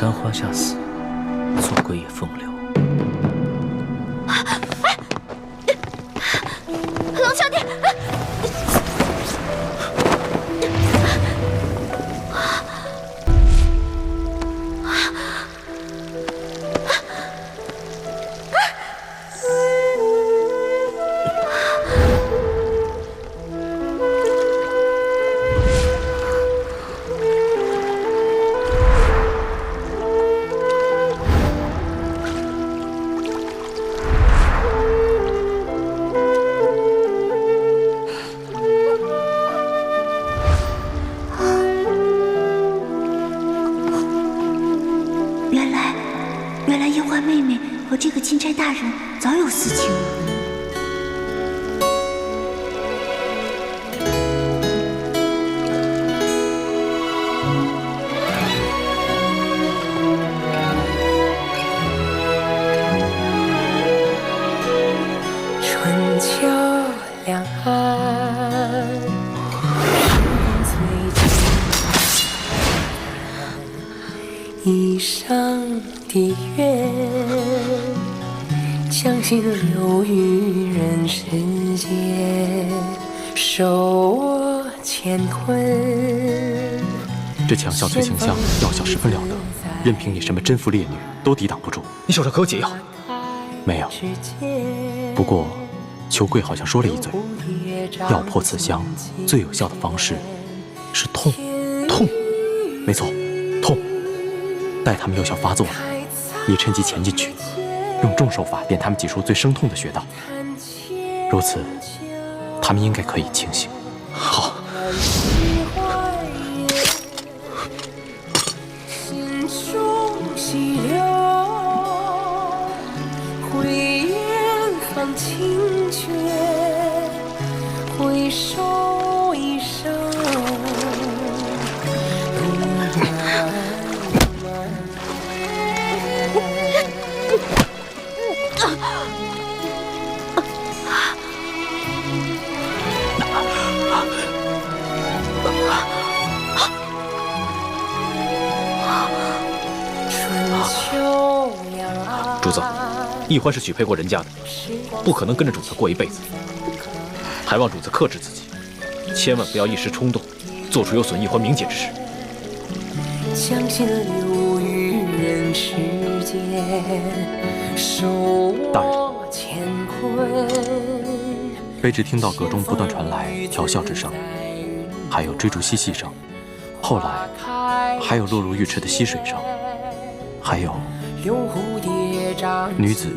丹花下死，做鬼也风流。龙兄弟！原来樱花妹妹和这个钦差大人早有私情。春秋两岸，时光最近，一生的愿，将心留于人世间，守我乾坤。这强笑翠清香药效十分了得，任凭你什么贞妇烈女都抵挡不住。你手上可有解药？没有。不过，裘贵好像说了一嘴，要破此香，最有效的方式是痛。痛，没错，痛。待他们药效发作了，你趁机潜进去，用重手法电他们几处最生痛的穴道。如此，他们应该可以清醒。好。心中细流，回远方清绝，回首一生。主子，易欢是许配过人家的，不可能跟着主子过一辈子，还望主子克制自己，千万不要一时冲动，做出有损易欢名节之事。将心留于人世间，守我乾坤。卑职听到阁中不断传来调笑之声，还有追逐嬉戏声，后来还有落入浴池的溪水声，还有女子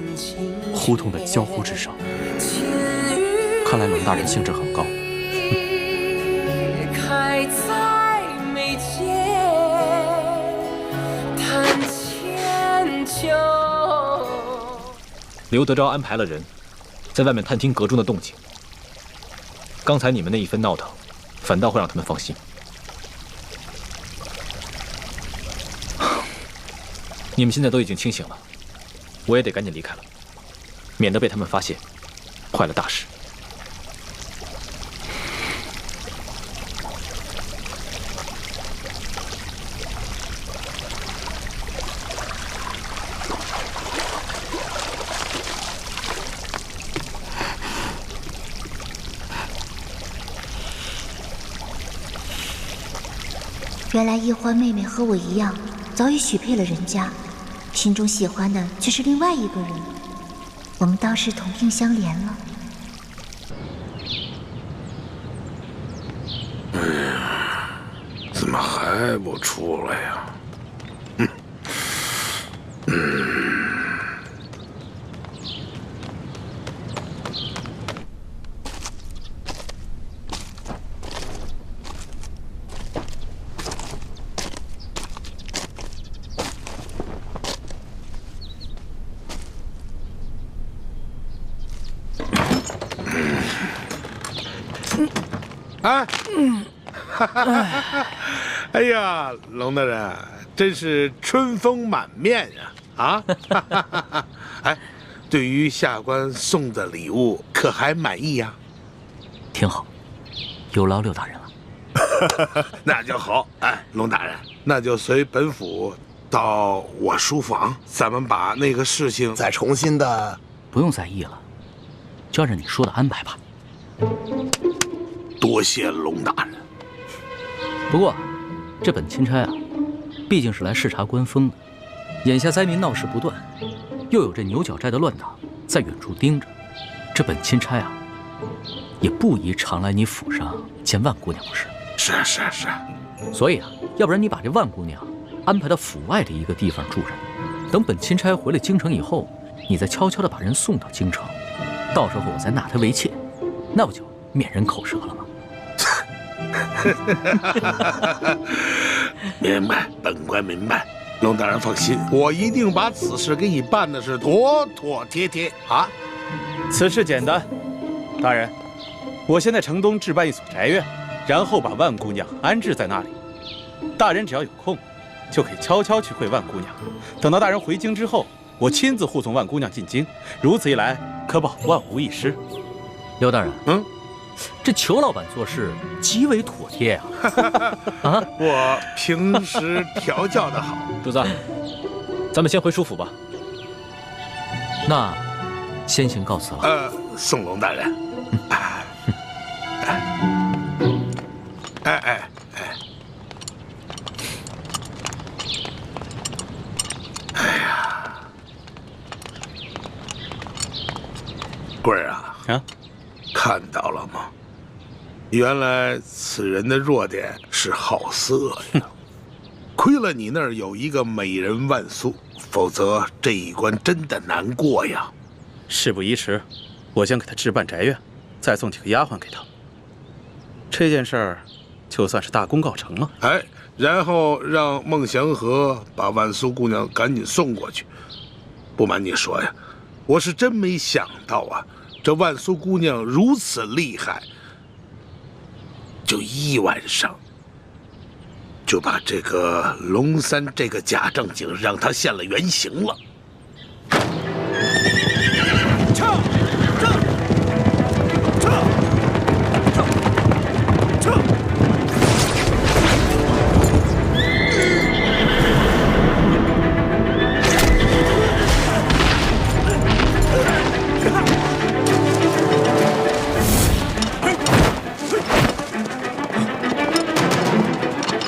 呼痛的娇呼之声。看来龙大人兴致很高。开在眉间，弹千秋。刘德昭安排了人在外面探听阁中的动静。刚才你们那一番闹腾，反倒会让他们放心。你们现在都已经清醒了，我也得赶紧离开了，免得被他们发现，坏了大事。原来易欢妹妹和我一样，早已许配了人家，心中喜欢的却是另外一个人。我们倒是同病相怜了。怎么还不出来呀？哎，哎呀，龙大人真是春风满面呀！哎，对于下官送的礼物，可还满意呀？挺好，有劳刘大人了。那就好。哎，龙大人，那就随本府到我书房，咱们把那个事情再重新的。不用在意了，就按照你说的安排吧。多谢龙大人。不过，这本钦差啊，毕竟是来视察官风的。眼下灾民闹事不断，又有这牛角寨的乱党在远处盯着，这本钦差啊，也不宜常来你府上见万姑娘，不是？是。所以啊，要不然你把这万姑娘安排到府外的一个地方住着，等本钦差回来京城以后，你再悄悄地把人送到京城，到时候我再纳她为妾，那不就免人口舌了吗？明白，本官明白。龙大人放心，我一定把此事给你办的是妥妥帖帖啊！此事简单，大人，我先在城东置办一所宅院，然后把万姑娘安置在那里。大人只要有空，就可以悄悄去会万姑娘。等到大人回京之后，我亲自护送万姑娘进京。如此一来，可保万无一失。刘大人，这裘老板做事极为妥帖啊！啊，我平时调教的好。主子，咱们先回书府吧。那先行告辞了。宋龙大人。哎呀，贵儿啊！看到了吗？原来此人的弱点是好色呀！亏了你那儿有一个美人万苏，否则这一关真的难过呀。事不宜迟，我先给他置办宅院，再送几个丫鬟给他。这件事儿，就算是大功告成了。然后让孟祥和把万苏姑娘赶紧送过去。不瞒你说呀，我是真没想到啊，这万苏姑娘如此厉害，就一晚上就把这个龙三这个假正经让他现了原形了。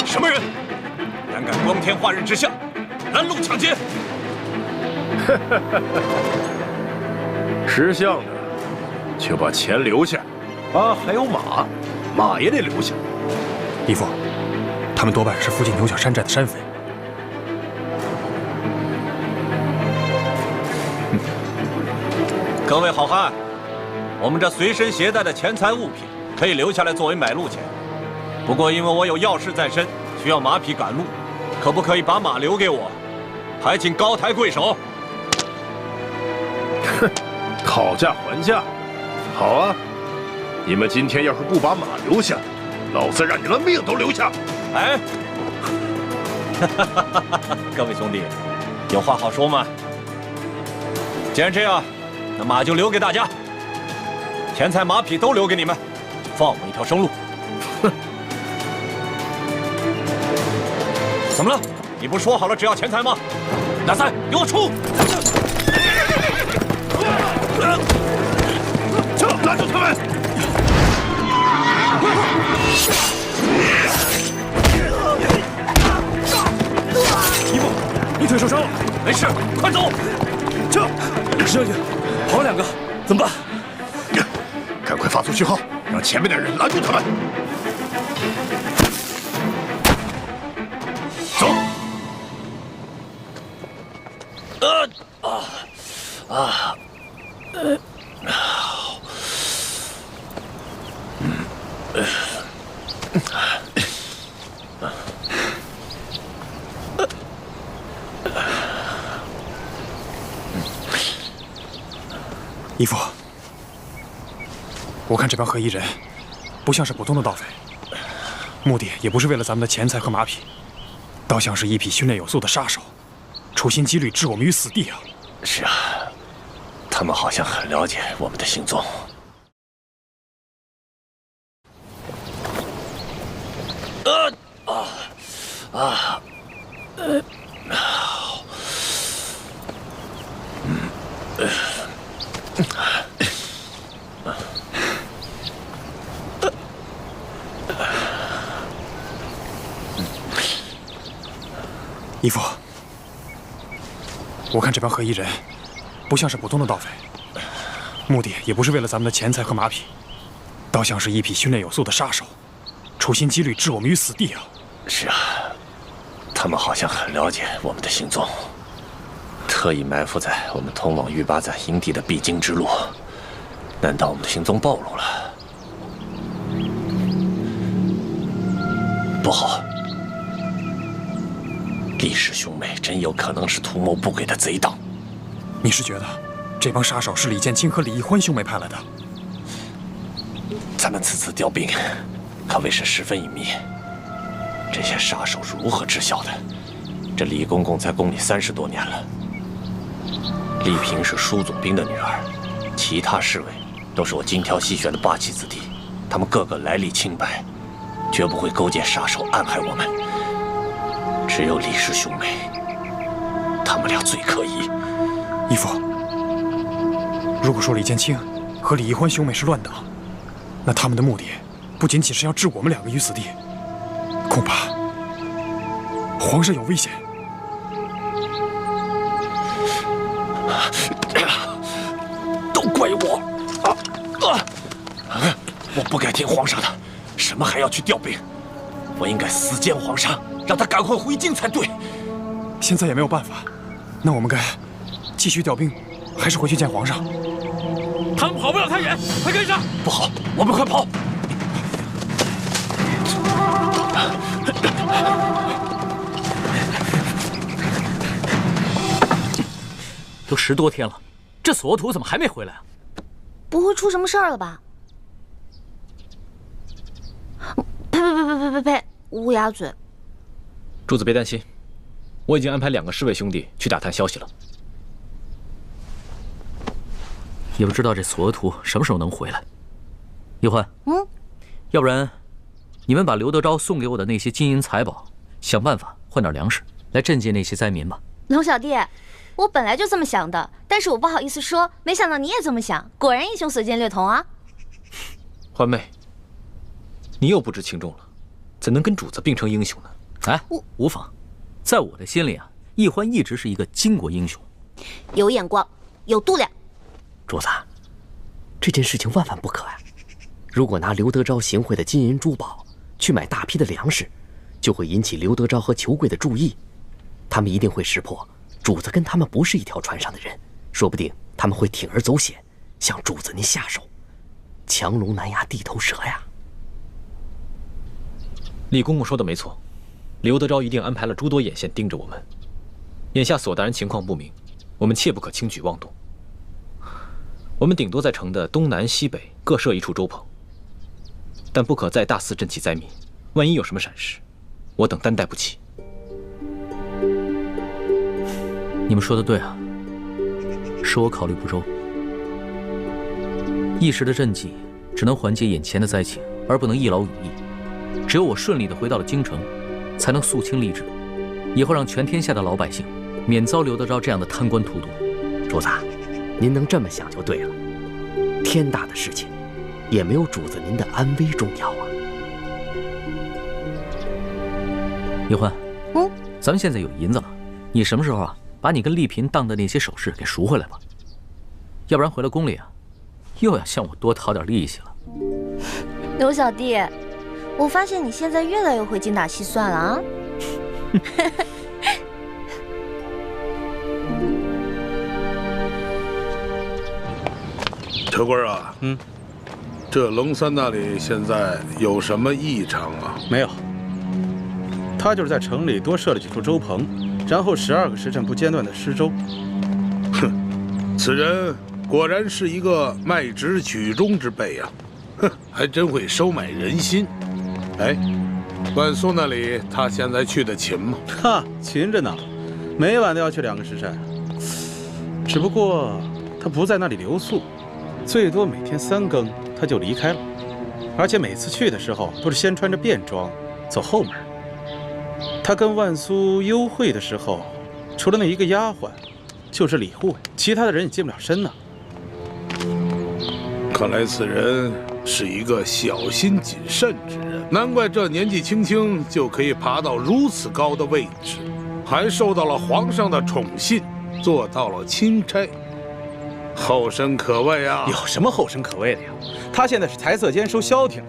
什么人胆敢光天化日之下拦路抢劫？识相的就把钱留下，还有马也得留下。义父，他们多半是附近牛角山寨的山匪。各位好汉，我们这随身携带的钱财物品可以留下来作为买路钱，不过因为我有要事在身，需要马匹赶路，可不可以把马留给我？还请高抬贵手。哼，讨价还价，好啊！你们今天要是不把马留下，老子让你的命都留下！哎，各位兄弟，有话好说吗？既然这样，那马就留给大家，钱财马匹都留给你们，放我一条生路。哼，怎么了？你不说好了只要钱财吗？大三，给我出！拦住他们！义父，你腿受伤了，没事，快走！石将军，跑两个，怎么办？赶快发出讯号，让前面的人拦住他们。走。义父，我看这帮黑衣人不像是普通的盗匪，目的也不是为了咱们的钱财和马匹，倒像是一批训练有素的杀手，处心积虑置我们于死地啊！是啊，他们好像很了解我们的行踪。义父，我看这帮黑衣人不像是普通的盗匪，目的也不是为了咱们的钱财和马匹，倒像是一批训练有素的杀手，处心积虑置我们于死地啊！是啊，他们好像很了解我们的行踪，特意埋伏在我们通往玉巴赞营地的必经之路。难道我们的行踪暴露了？不好！厉氏兄妹真有可能是图谋不轨的贼党。你是觉得这帮杀手是李建清和李易欢兄妹派来的？咱们此次调兵，可谓是十分隐秘。这些杀手是如何知晓的？这李公公在宫里30多年了。丽萍是舒总兵的女儿，其他侍卫都是我精挑细选的霸气子弟，他们个个来历清白，绝不会勾结杀手暗害我们。只有李氏兄妹，他们俩最可疑。义父，如果说李建清和李易欢兄妹是乱党，那他们的目的不仅仅是要置我们2个于死地，恐怕皇上有危险。都怪我！我不该听皇上的，什么还要去调兵？我应该死谏皇上，让他赶快回京才对。现在也没有办法，那我们该继续调兵，还是回去见皇上？他们跑不了太远，快跟上！不好，我们快跑！都10多天了，这索额图怎么还没回来啊？不会出什么事儿了吧？呸！乌鸦嘴！主子别担心，我已经安排2个侍卫兄弟去打探消息了。也不知道这索额图什么时候能回来。易欢，要不然你们把刘德昭送给我的那些金银财宝，想办法换点粮食来赈济那些灾民吧。龙小弟，我本来就这么想的，但是我不好意思说，没想到你也这么想，果然英雄所见略同啊。欢妹，你又不知轻重了，怎能跟主子并称英雄呢？哎，无妨，在我的心里啊，易欢一直是一个巾帼英雄，有眼光，有度量。主子，这件事情万万不可啊！如果拿刘德昭行贿的金银珠宝去买大批的粮食，就会引起刘德昭和裘贵的注意，他们一定会识破主子跟他们不是一条船上的人，说不定他们会铤而走险，向主子您下手，强龙难压地头蛇呀！李公公说的没错，刘德昭一定安排了诸多眼线盯着我们。眼下索大人情况不明，我们切不可轻举妄动。我们顶多在城的东南西北各设一处粥棚，但不可再大肆赈济灾民，万一有什么闪失，我等担待不起。你们说的对啊，是我考虑不周。一时的赈济只能缓解眼前的灾情，而不能一劳永逸。只有我顺利地回到了京城，才能肃清吏治，以后让全天下的老百姓免遭刘德昭这样的贪官荼毒。主子，您能这么想就对了。天大的事情，也没有主子您的安危重要啊。易欢，咱们现在有银子了，你什么时候啊，把你跟丽嫔当的那些首饰给赎回来吧，要不然回了宫里啊，又要向我多讨点利息了。刘小弟，我发现你现在越来越会精打细算了啊。裘贵啊，这龙三那里现在有什么异常啊？没有，他就是在城里多设了几处粥棚，然后12个时辰不间断的施粥。哼，此人果然是一个卖直取忠之辈啊！哼，还真会收买人心。哎，万苏那里他现在去的勤吗？哈，勤着呢，每晚都要去2个时辰。只不过他不在那里留宿，最多每天3更他就离开了，而且每次去的时候都是先穿着便装走后门。他跟万苏幽会的时候，除了那一个丫鬟，就是李护卫，其他的人也近不了身呢。看来此人是一个小心谨慎之人，难怪这年纪轻轻就可以爬到如此高的位置，还受到了皇上的宠信，做到了钦差，后生可畏啊！有什么后生可畏的呀？他现在是财色兼收消停，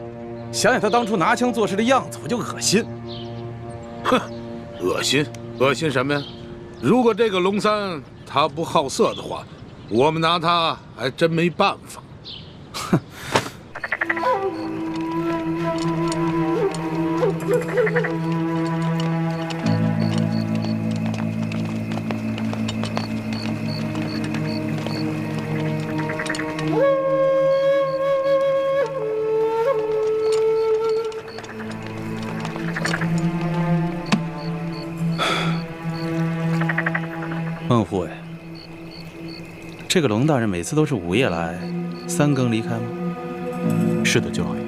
想想他当初拿枪做事的样子，我就恶心。哼，恶心，恶心什么呀？如果这个龙三他不好色的话，我们拿他还真没办法。哼。孟护卫，这个龙大人每次都是午夜来，3更离开吗？是的，舅老爷。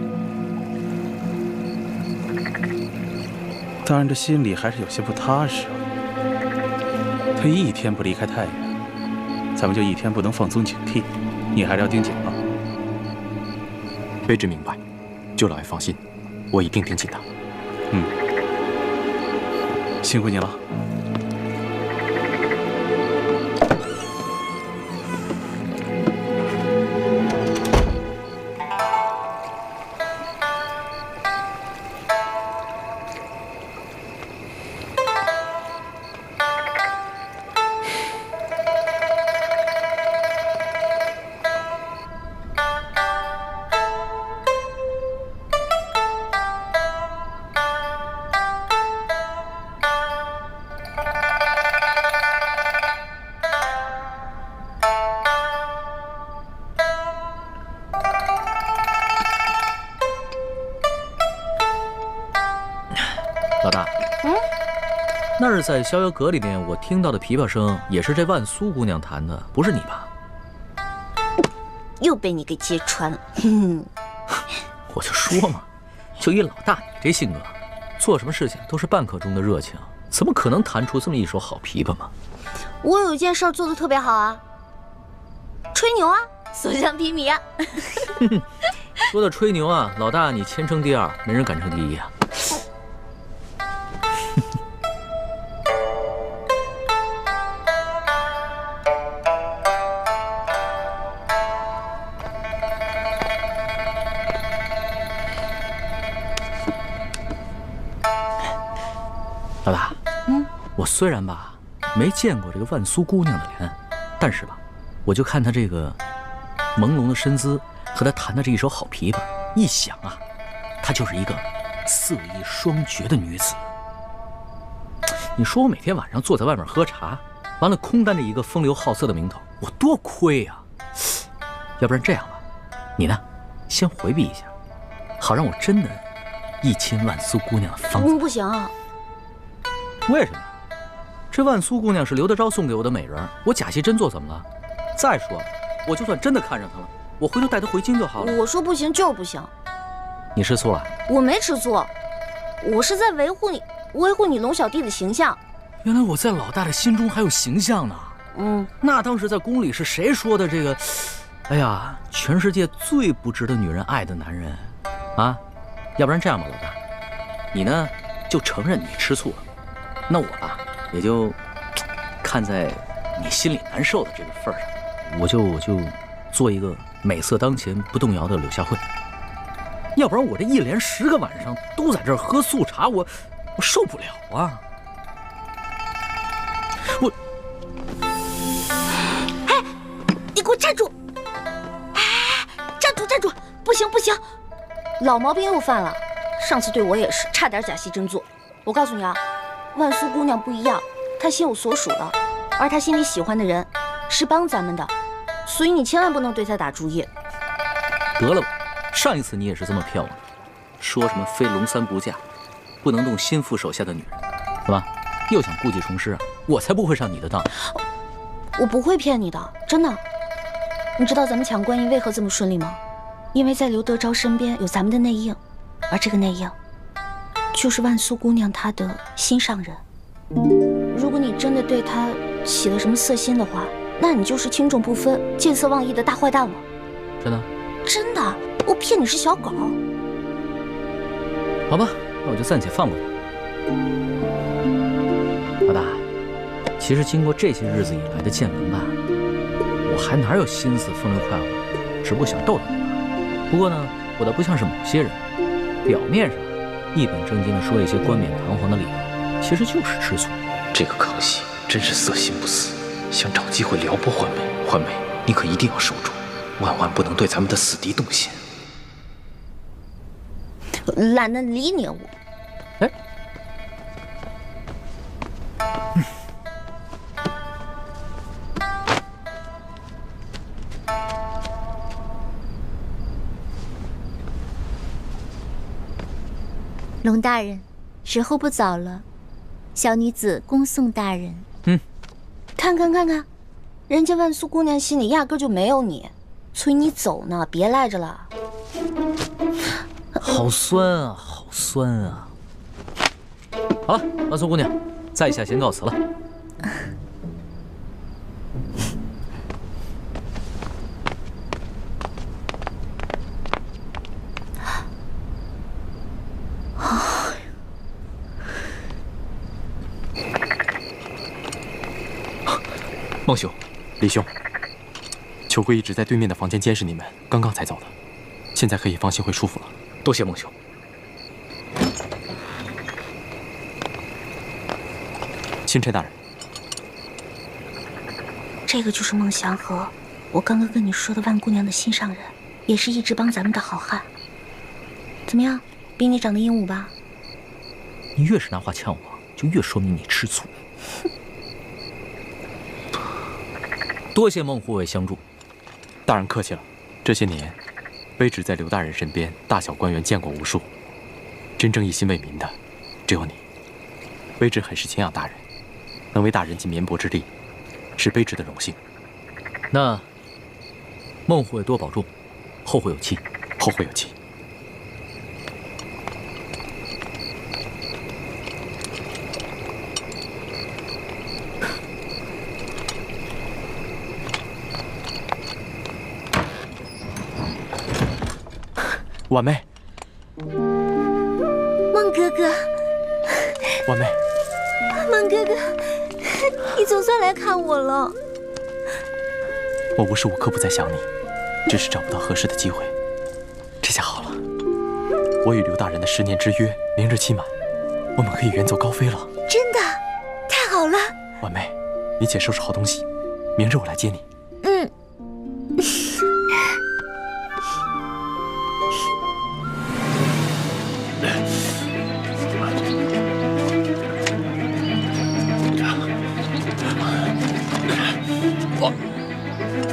大人这心里还是有些不踏实啊。他一天不离开太原，咱们就一天不能放松警惕。你还是要盯紧了。卑职明白，舅老爷放心，我一定盯紧他。辛苦你了。老大，那日在逍遥阁里面，我听到的琵琶声也是这万苏姑娘弹的，不是你吧？又被你给揭穿了。我就说嘛，就以老大你这性格，做什么事情都是半刻钟的热情，怎么可能弹出这么一手好琵琶嘛？我有一件事做得特别好啊，吹牛啊，所向披靡啊。说到吹牛啊，老大你谦称第二，没人敢称第一啊。老大，我虽然吧没见过这个万苏姑娘的脸，但是吧，我就看她这个朦胧的身姿和她弹的这一手好琵琶，一想啊，她就是一个色艺双绝的女子。你说我每天晚上坐在外面喝茶，完了空担着一个风流好色的名头，我多亏呀！要不然这样吧，你呢，先回避一下，好让我真的一亲万苏姑娘的芳草。不行啊。为什么？这万苏姑娘是刘德昭送给我的美人，我假戏真做怎么了？再说了，我就算真的看上她了，我回头带她回京就好了。我说不行就是不行。你吃醋了？我没吃醋，我是在维护你龙小弟的形象。原来我在老大的心中还有形象呢。那当时在宫里是谁说的这个？哎呀，全世界最不值得女人爱的男人啊！要不然这样吧，老大，你呢就承认你吃醋了。那我吧，也就看在你心里难受的这个份上，我就做一个美色当前不动摇的柳下惠。要不然我这一连10个晚上都在这儿喝素茶，我受不了啊！哎，你给我站住！哎，站住！不行，老毛病又犯了。上次对我也是，差点假戏真做。我告诉你啊。万苏姑娘不一样，她心有所属的，而她心里喜欢的人是帮咱们的，所以你千万不能对她打主意。得了吧，上一次你也是这么骗我的，说什么非龙三不嫁，不能动心腹手下的女人，是吧？又想故技重施啊！我才不会上你的当。我不会骗你的，真的。你知道咱们抢官印为何这么顺利吗？因为在刘德昭身边有咱们的内应，而这个内应就是万苏姑娘她的心上人。如果你真的对她起了什么色心的话，那你就是轻重不分、见色忘义的大坏蛋了。真的？真的，我骗你是小狗。好吧，那我就暂且放过你。老大，其实经过这些日子以来的见闻吧，我还哪有心思风流快活，只不过想逗逗你吧。不过呢，我倒不像是某些人，表面上一本正经的说一些冠冕堂皇的理由，其实就是吃醋。这个康熙真是色心不死，想找机会撩拨欢梅。欢梅，你可一定要守住，万万不能对咱们的死敌动心。懒得理你我。哎。龙大人，时候不早了，小女子恭送大人。看看，人家万苏姑娘心里压根就没有你，催你走呢，别赖着了。好酸啊，好酸啊！好了，万苏姑娘，在下先告辞了。孟兄，李兄，秋桂一直在对面的房间监视你们，刚刚才走的，现在可以放心回舒府了。多谢孟兄。钦差大人，这个就是孟祥和，我刚刚跟你说的万姑娘的心上人，也是一直帮咱们的好汉。怎么样，比你长得英武吧？你越是拿话呛我，就越说明你吃醋。多谢孟护卫相助，大人客气了。这些年，卑职在刘大人身边，大小官员见过无数，真正一心为民的，只有你。卑职很是敬仰大人，能为大人尽绵薄之力，是卑职的荣幸。那孟护卫多保重，后会有期。后会有期。婉妹，孟哥哥，婉妹，孟哥哥，你总算来看我了。我无时无刻不在想你，只是找不到合适的机会。这下好了，我与刘大人的10年之约明日期满，我们可以远走高飞了。真的，太好了。婉妹，你且收拾好东西，明日我来接你。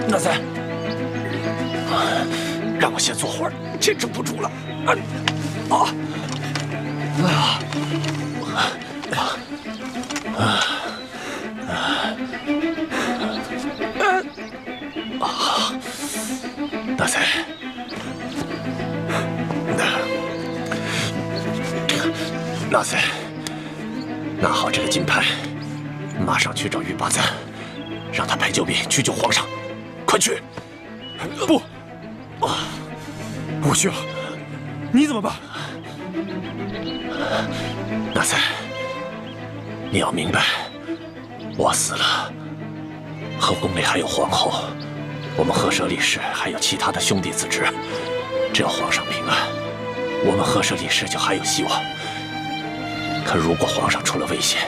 纳采，让我先坐会儿，坚持不住了。纳采，纳采，拿好这个金牌，马上去找玉八赞，让他派救兵去救皇上。快去！不，我去了，你怎么办？纳采，你要明白，我死了，后宫里还有皇后，我们赫舍李氏还有其他的兄弟子侄，只要皇上平安，我们赫舍李氏就还有希望。可如果皇上出了危险，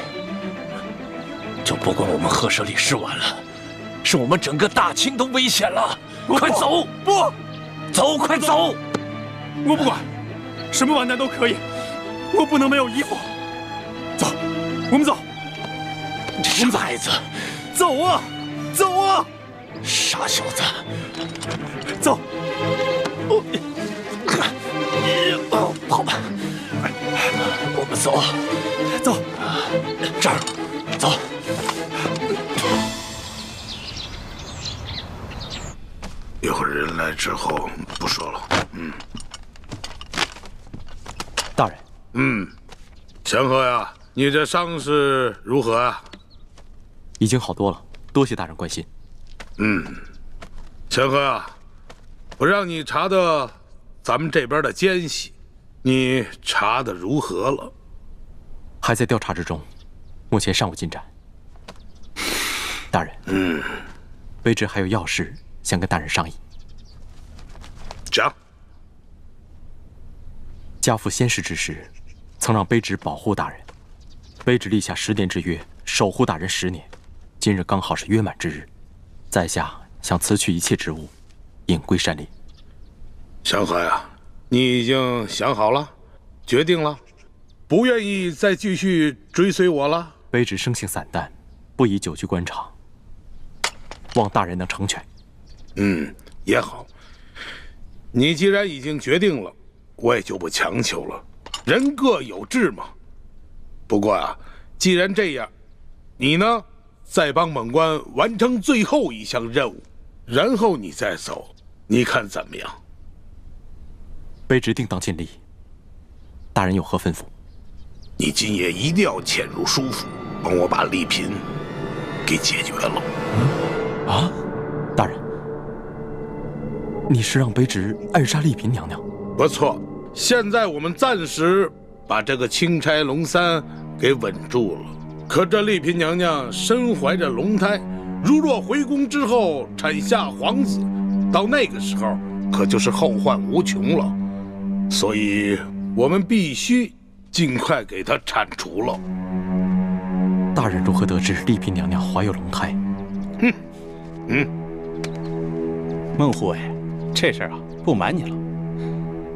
就不光我们赫舍李氏完了。是我们整个大清都危险了！快走！不，走，快走！我不管，什么完蛋都可以，我不能没有衣服。走，我们走。傻孩子，走啊，走啊！傻小子，走。好吧，我们走，走，这儿，走。一会儿人来之后不说了。大人。祥和呀，你这伤势如何啊？已经好多了，多谢大人关心。祥和啊，我让你查的咱们这边的奸细，你查的如何了？还在调查之中，目前尚无进展。大人，卑职还有要事想跟大人商议。讲。家父先世之时，曾让卑职保护大人，卑职立下10年之约，守护大人10年。今日刚好是约满之日，在下想辞去一切职务，隐归山林。祥和呀，你已经想好了，决定了，不愿意再继续追随我了？卑职生性散淡，不宜久居官场，望大人能成全。也好。你既然已经决定了，我也就不强求了，人各有志嘛。不过啊，既然这样，你呢，再帮猛官完成最后一项任务，然后你再走，你看怎么样？卑职定当尽力。大人有何吩咐？你今夜一定要潜入书府，帮我把丽嫔给解决了。大人，你是让卑职暗杀丽嫔娘娘？不错，现在我们暂时把这个钦差龙三给稳住了。可这丽嫔娘娘身怀着龙胎，如若回宫之后产下皇子，到那个时候可就是后患无穷了。所以我们必须尽快给她铲除了。大人如何得知丽嫔娘娘怀有龙胎？孟护卫，这事儿啊，不瞒你了。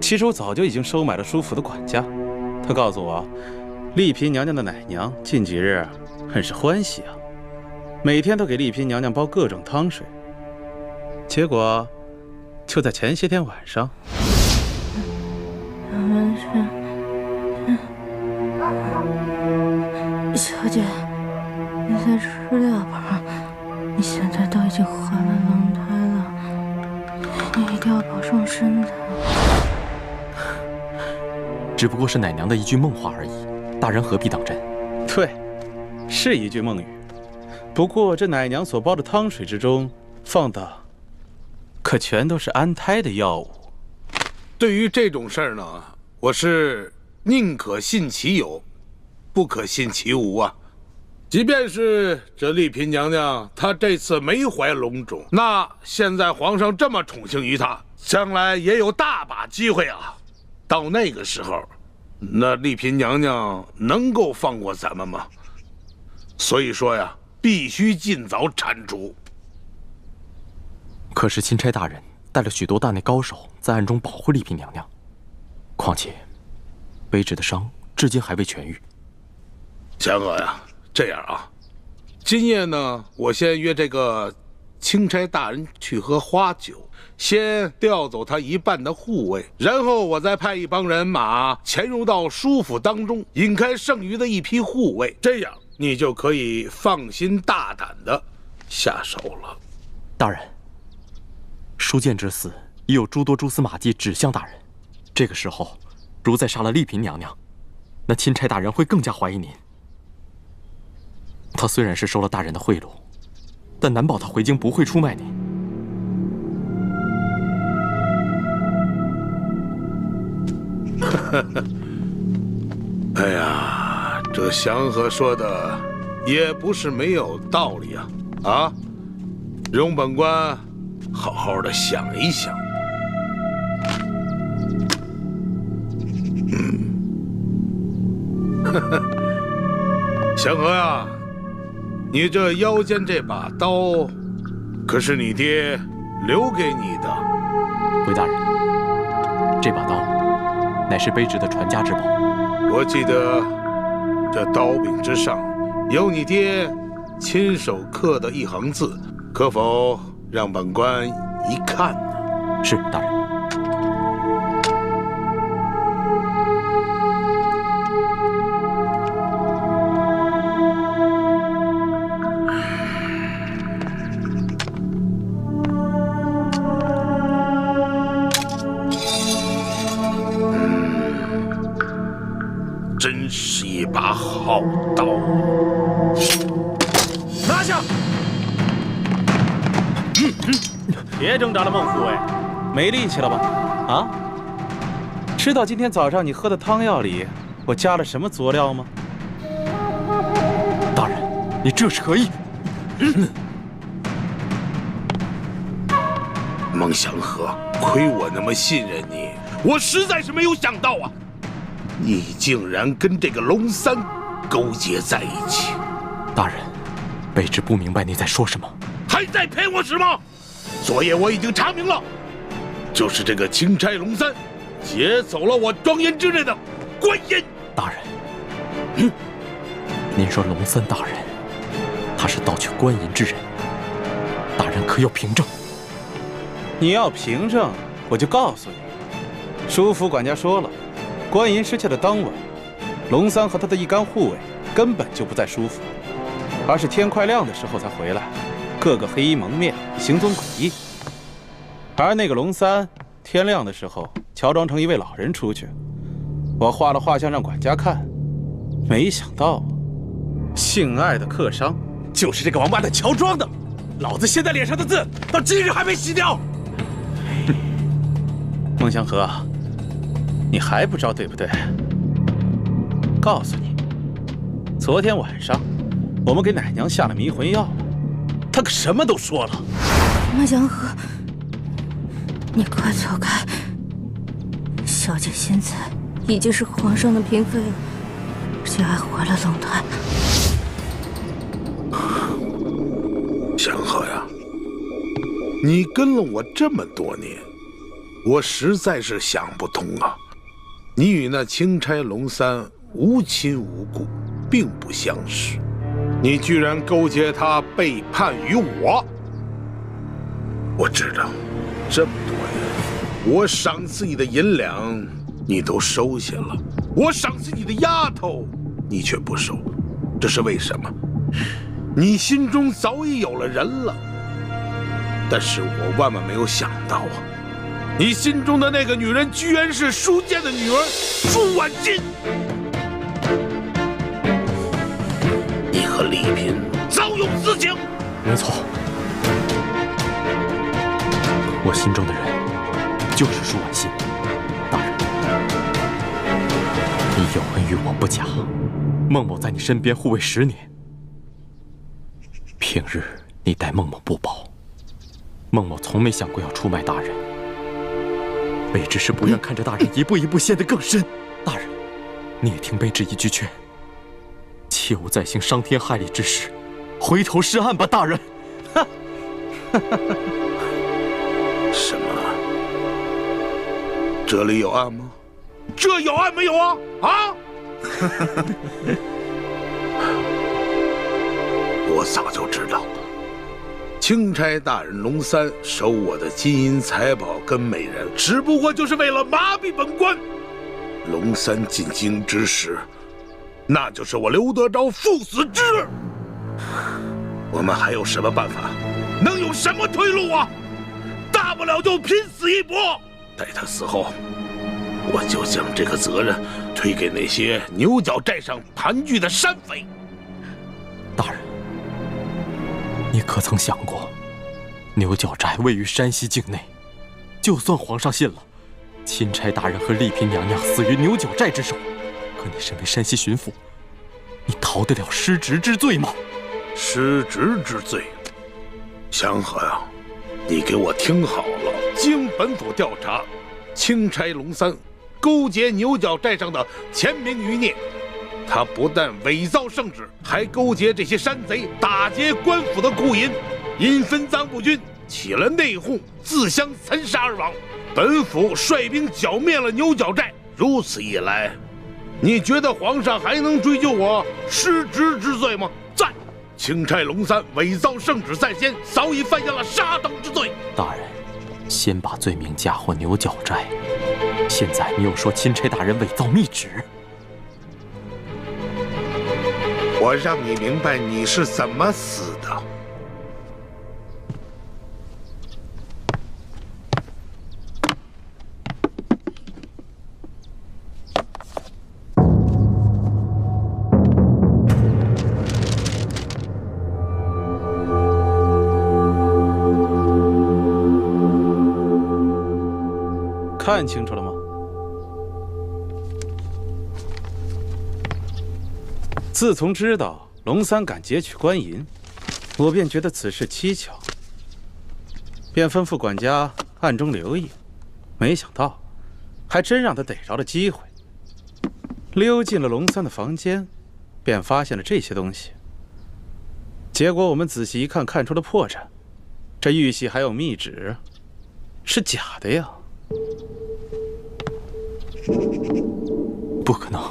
其实我早就已经收买了书府的管家，他告诉我，丽嫔娘娘的奶娘近几日很是欢喜啊，每天都给丽嫔娘娘煲各种汤水。结果，就在前些天晚上，小姐，你再吃2盘，你现在都已经怀了龙胎了，你一定要保重身体。只不过是奶娘的一句梦话而已，大人何必当真？对，是一句梦语。不过这奶娘所煲的汤水之中放的，可全都是安胎的药物。对于这种事儿呢，我是宁可信其有，不可信其无啊。即便是这丽嫔娘娘她这次没怀龙种，那现在皇上这么宠幸于她，将来也有大把机会啊。到那个时候，那丽嫔娘娘能够放过咱们吗？所以说呀，必须尽早铲除。可是钦差大人带了许多大内高手在暗中保护丽嫔娘娘，况且卑职的伤至今还未痊愈。祥和呀，这样啊，今夜呢，我先约这个钦差大人去喝花酒，先调走他一半的护卫，然后我再派一帮人马潜入到书府当中，引开剩余的一批护卫，这样你就可以放心大胆的下手了。大人，书剑之死已有诸多蛛丝马迹指向大人，这个时候如再杀了丽嫔娘娘，那钦差大人会更加怀疑您。他虽然是收了大人的贿赂，但难保他回京不会出卖您。哎呀，这祥和说的也不是没有道理啊！啊，容本官好好的想一想。祥和呀，你这腰间这把刀，可是你爹留给你的。回大人，这把刀乃是卑职的传家之宝。我记得这刀柄之上有你爹亲手刻的一行字，可否让本官一看呢？是，大人。真是一把好刀。拿下！别挣扎了，孟护卫，没力气了吧？啊？知道今天早上你喝的汤药里我加了什么佐料吗？大人，你这是何意？孟祥和，亏我那么信任你，我实在是没有想到啊，你竟然跟这个龙三勾结在一起。大人，卑职不明白你在说什么。还在骗我是吗？昨夜我已经查明了，就是这个钦差龙三劫走了我庄严之内的观音。大人，您说龙三大人，他是盗取官银之人，大人可有凭证？你要凭证，我就告诉你。书府管家说了，官银失窃的当晚，龙三和他的一干护卫根本就不在书府，而是天快亮的时候才回来，个个黑衣蒙面，行踪诡异。而那个龙三，天亮的时候乔装成一位老人出去，我画了画像让管家看，没想到，姓艾的客商就是这个王八蛋乔装的。老子现在脸上的字到今日还没洗掉。孟祥和，你还不知道对不对？告诉你，昨天晚上我们给奶娘下了迷魂药，她可什么都说了。孟祥和，你快走开！小姐现在已经是皇上的嫔妃了，而且还怀了龙胎。祥和呀，你跟了我这么多年，我实在是想不通啊！你与那钦差龙三无亲无故，并不相识，你居然勾结他背叛于我！我知道，这么多年，我赏赐你的银两你都收下了，我赏赐你的丫头你却不收，这是为什么？你心中早已有了人了，但是我万万没有想到啊，你心中的那个女人居然是舒剑的女儿舒婉金。你和丽嫔早有私情。没错，我心中的人就是舒婉心。大人，你有恩于我不假，孟某在你身边护卫10年。平日你待孟某不薄，孟某从没想过要出卖大人。卑职是不愿看着大人一步一步陷得更深。大人，你也听卑职一句劝，切勿再行伤天害理之事，回头是岸吧，大人。什么？这里有案吗？这有案没有啊？啊！我早就知道了，钦差大人龙三收我的金银财宝跟美人，只不过就是为了麻痹本官。龙三进京之时，那就是我刘德昭赴死之日。我们还有什么办法？能有什么退路啊？大不了就拼死一搏。待他死后，我就将这个责任推给那些牛角寨上盘踞的山匪。大人，你可曾想过，牛角寨位于山西境内，就算皇上信了，钦差大人和丽嫔娘娘死于牛角寨之手，可你身为山西巡抚，你逃得了失职之罪吗？失职之罪，祥和呀，你给我听好了，经本府调查，钦差龙三勾结牛角寨上的前明余孽，他不但伪造圣旨，还勾结这些山贼打劫官府的库银，因分赃不均，起了内讧，自相残杀而亡。本府率兵剿灭了牛角寨，如此一来，你觉得皇上还能追究我失职之罪吗？在钦差龙三伪造圣旨在先，早已犯下了杀等之罪。大人，先把罪名嫁祸牛角寨，现在你又说钦差大人伪造密旨。我让你明白你是怎么死的。看清楚了吗？自从知道龙三敢劫取官银，我便觉得此事蹊跷，便吩咐管家暗中留意。没想到，还真让他逮着了机会，溜进了龙三的房间，便发现了这些东西。结果我们仔细一看，看出了破绽，这玉玺还有密旨，是假的呀！不可能，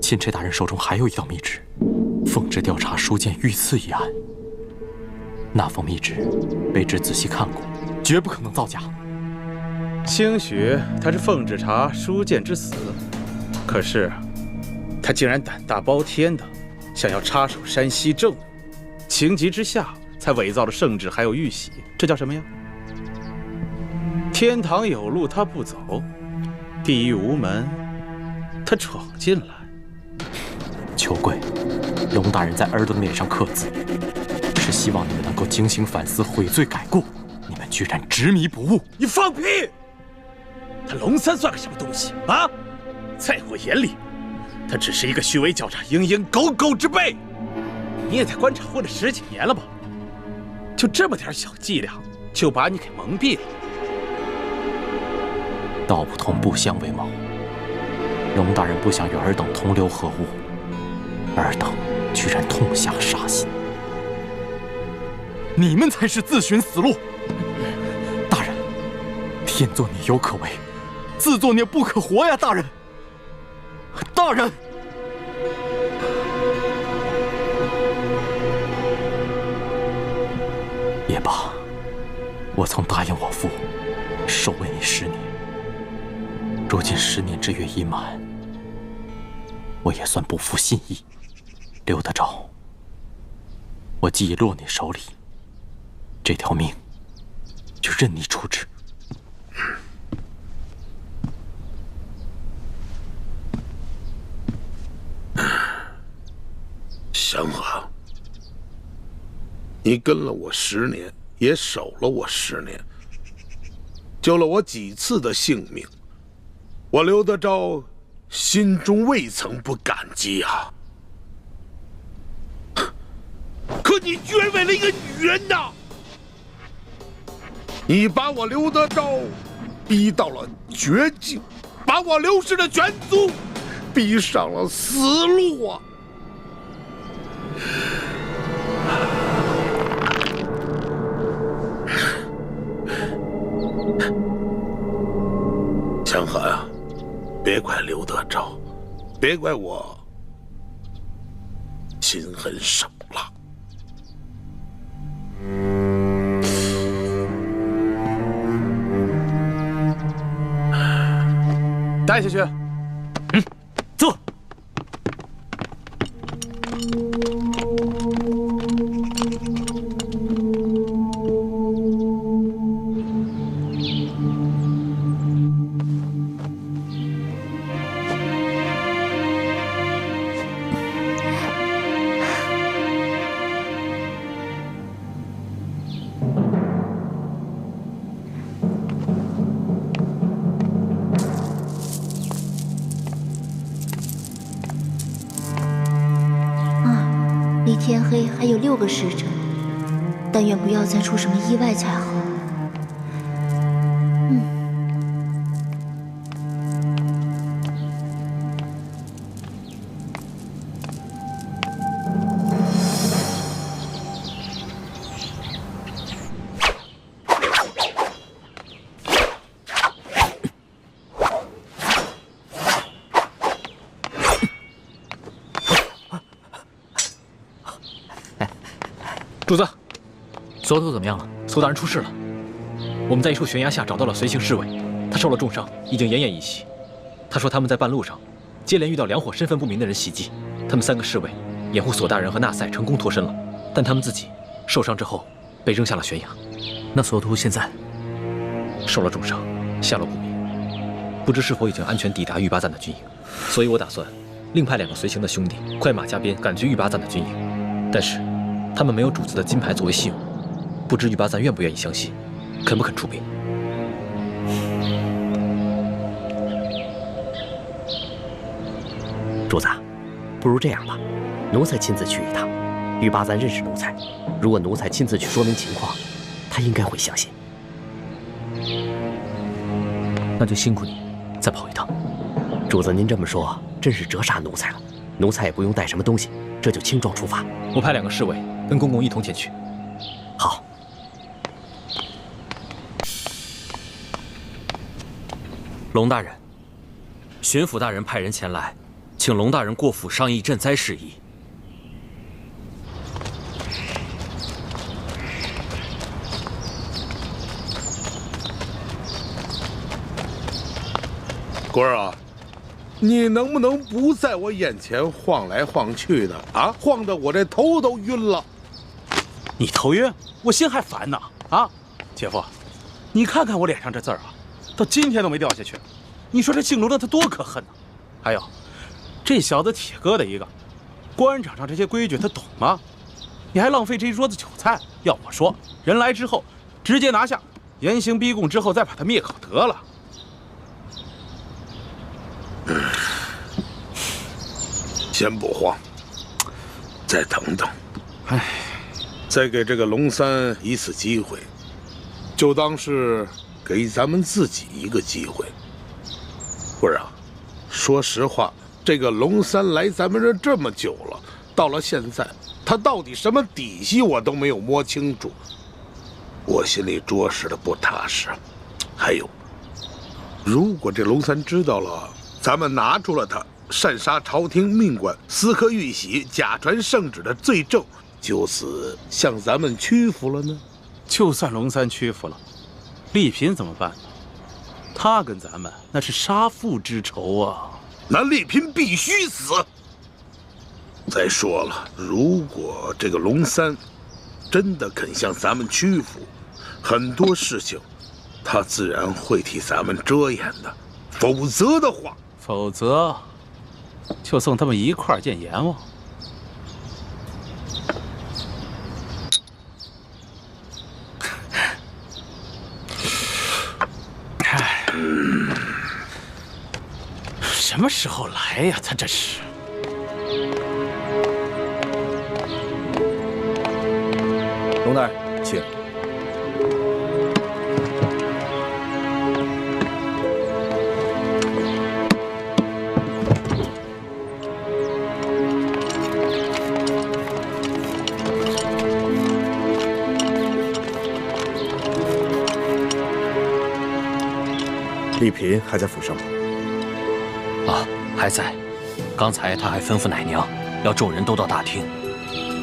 钦差大人手中还有一道密旨，奉旨调查书剑遇刺一案。那封密旨，卑职仔细看过，绝不可能造假。兴许他是奉旨查书剑之死，可是他竟然胆大包天的想要插手山西政务，情急之下才伪造了圣旨还有玉玺，这叫什么呀？天堂有路他不走，地狱无门他闯进来。求贵，龙大人在儿子的脸上刻字，是希望你们能够精心反思、悔罪改过。你们居然执迷不悟！你放屁！他龙三算个什么东西啊？在我眼里，他只是一个虚伪狡诈、蝇营狗苟之辈。你也在官场混了10几年了吧？就这么点小伎俩，就把你给蒙蔽了。道不同不相为谋。龙大人不想与尔等同流合污，尔等居然痛下杀心。你们才是自寻死路！大人，天作孽犹可为，自作孽不可活呀！大人，大人。也罢，我曾答应我父，守卫你10年。如今10年之约已满，我也算不负信义。刘德昭，我既已落你手里，这条命就任你处置。祥和，你跟了我10年，也守了我10年，救了我几次的性命，我刘德昭心中未曾不感激啊！可你居然为了一个女人呐！你把我刘德昭逼到了绝境，把我刘氏的全族逼上了死路啊！祥和呀，别怪刘德昭，别怪我心狠手辣。带下去。走。离天黑还有6个时辰，但愿不要再出什么意外才好。主子，索图怎么样了？索大人出事了。我们在一处悬崖下找到了随行侍卫，他受了重伤，已经奄奄一息。他说他们在半路上接连遇到2伙身份不明的人袭击，他们3个侍卫掩护索大人和纳赛成功脱身了，但他们自己受伤之后被扔下了悬崖。那索图现在受了重伤，下落不明，不知是否已经安全抵达玉巴赞的军营。所以我打算另派2个随行的兄弟快马加鞭赶去玉巴赞的军营，但是他们没有主子的金牌作为信用，不知玉巴赞愿不愿意相信，肯不肯出兵？主子，不如这样吧，奴才亲自去一趟。玉八簪认识奴才，如果奴才亲自去说明情况，他应该会相信。那就辛苦你，再跑一趟。主子，您这么说，真是折煞奴才了。奴才也不用带什么东西，这就轻装出发。我派2个侍卫跟公公一同前去。好。龙大人，巡抚大人派人前来，请龙大人过府商议赈灾事宜。官儿啊，你能不能不在我眼前晃来晃去的啊？晃得我这头都晕了。你头晕，我心还烦呢。啊，姐夫，你看看我脸上这字儿啊，到今天都没掉下去。你说这姓龙的他多可恨呢！还有，这小子铁疙瘩一个，官场上这些规矩他懂吗？你还浪费这一桌子酒菜。要我说，人来之后直接拿下，严刑逼供之后再把他灭口得了。先不慌，再等等。哎，再给这个龙三一次机会，就当是给咱们自己一个机会。官儿啊，说实话，这个龙三来咱们这这么久了，到了现在，他到底什么底细我都没有摸清楚，我心里着实的不踏实。还有，如果这龙三知道了咱们拿出了他擅杀朝廷命官、私刻玉玺、假传圣旨的罪证，就此向咱们屈服了呢？就算龙三屈服了，丽嫔怎么办呢？他跟咱们那是杀父之仇啊！那丽嫔必须死。再说了，如果这个龙三真的肯向咱们屈服，很多事情他自然会替咱们遮掩的。否则的话，就送他们一块儿见阎王。什么时候来呀？他这是。龙大人，请。丽嫔还在府上吗？啊，还在。刚才他还吩咐奶娘，要众人都到大厅，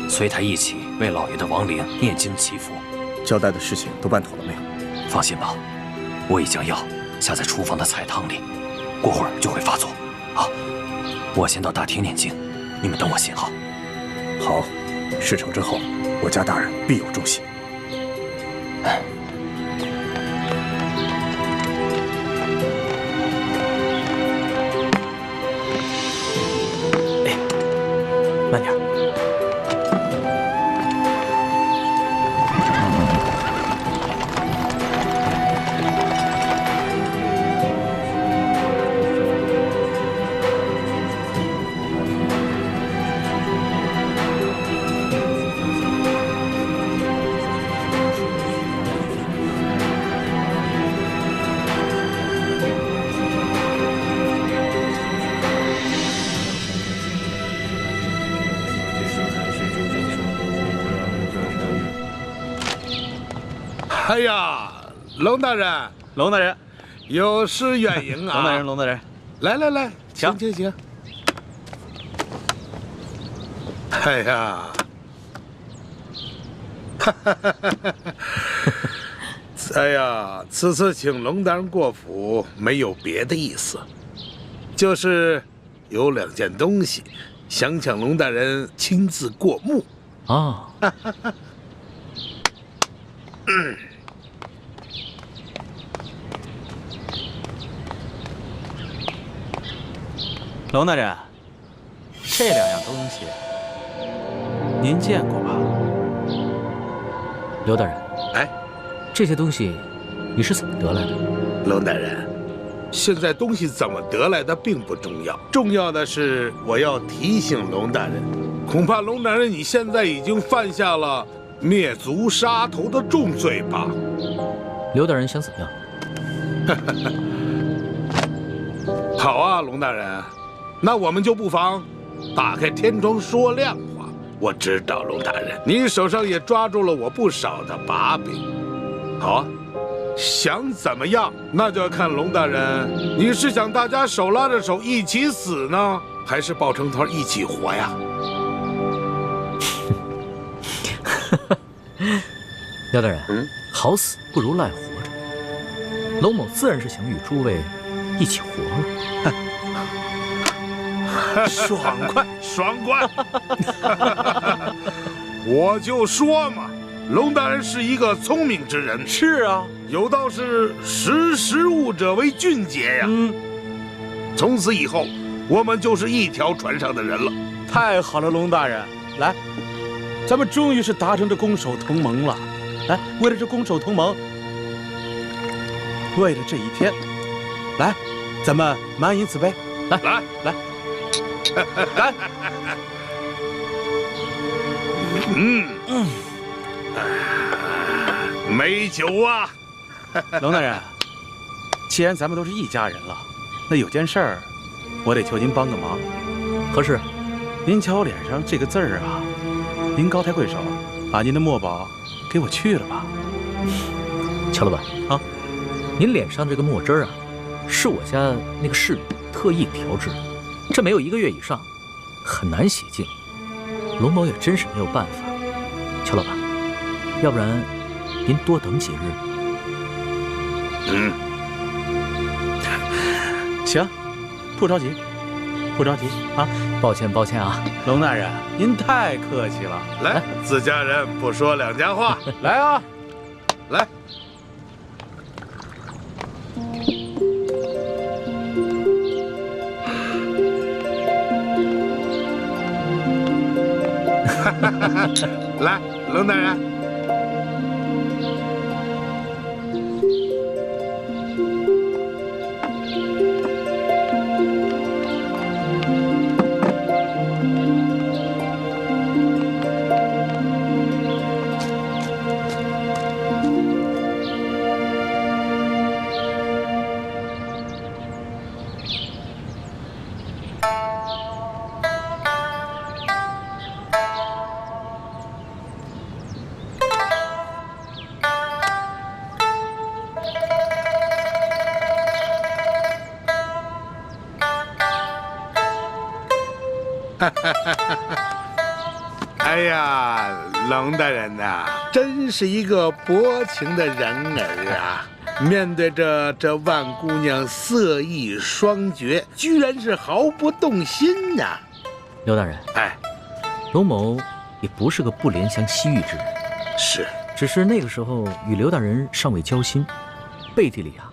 随他一起为老爷的亡灵念经祈福。交代的事情都办妥了没有？放心吧，我已将药下在厨房的菜汤里，过会儿就会发作。好，我先到大厅念经，你们等我信号。好，事成之后，我家大人必有重喜。慢点。哎呀，龙大人，龙大人，有失远迎啊！龙大人，龙大人，来，请。哎呀，哎呀，此次请龙大人过府，没有别的意思，就是有2件东西，想请龙大人亲自过目啊。龙大人，这2样东西您见过吧？刘大人，哎，这些东西你是怎么得来的？龙大人，现在东西怎么得来的并不重要，重要的是我要提醒龙大人，恐怕龙大人你现在已经犯下了灭族杀头的重罪吧？刘大人想怎么样？好啊，龙大人，那我们就不妨打开天窗说亮话。我知道龙大人，你手上也抓住了我不少的把柄。好啊，想怎么样，那就要看龙大人，你是想大家手拉着手一起死呢，还是抱成团一起活呀？廖大人，好死不如赖活着。龙某自然是想与诸位一起活了。爽快，爽快！我就说嘛，龙大人是一个聪明之人。是啊，有道是识时务者为俊杰呀。从此以后，我们就是一条船上的人了。太好了，龙大人，来，咱们终于是达成这攻守同盟了。来，为了这攻守同盟，为了这一天，来，咱们满饮此杯。来来来，来，美酒啊！龙大人，既然咱们都是一家人了，那有件事儿，我得求您帮个忙。何事？您瞧我脸上这个字儿啊，您高抬贵手，把您的墨宝给我去了吧。乔老板啊，您脸上这个墨汁儿啊，是我家那个侍女特意调制的，这没有1个月以上，很难洗净。龙某也真是没有办法。乔老板，要不然您多等几日。行，不着急，不着急啊。抱歉抱歉啊，龙大人，您太客气了。来，自家人不说两家话。来啊，来。来，龙大人。哎呀，龙大人呐，真是一个薄情的人儿啊！面对着这万姑娘色艺双绝，居然是毫不动心呐！刘大人，哎，龙某也不是个不怜香惜玉之人，是，只是那个时候与刘大人尚未交心，背地里啊，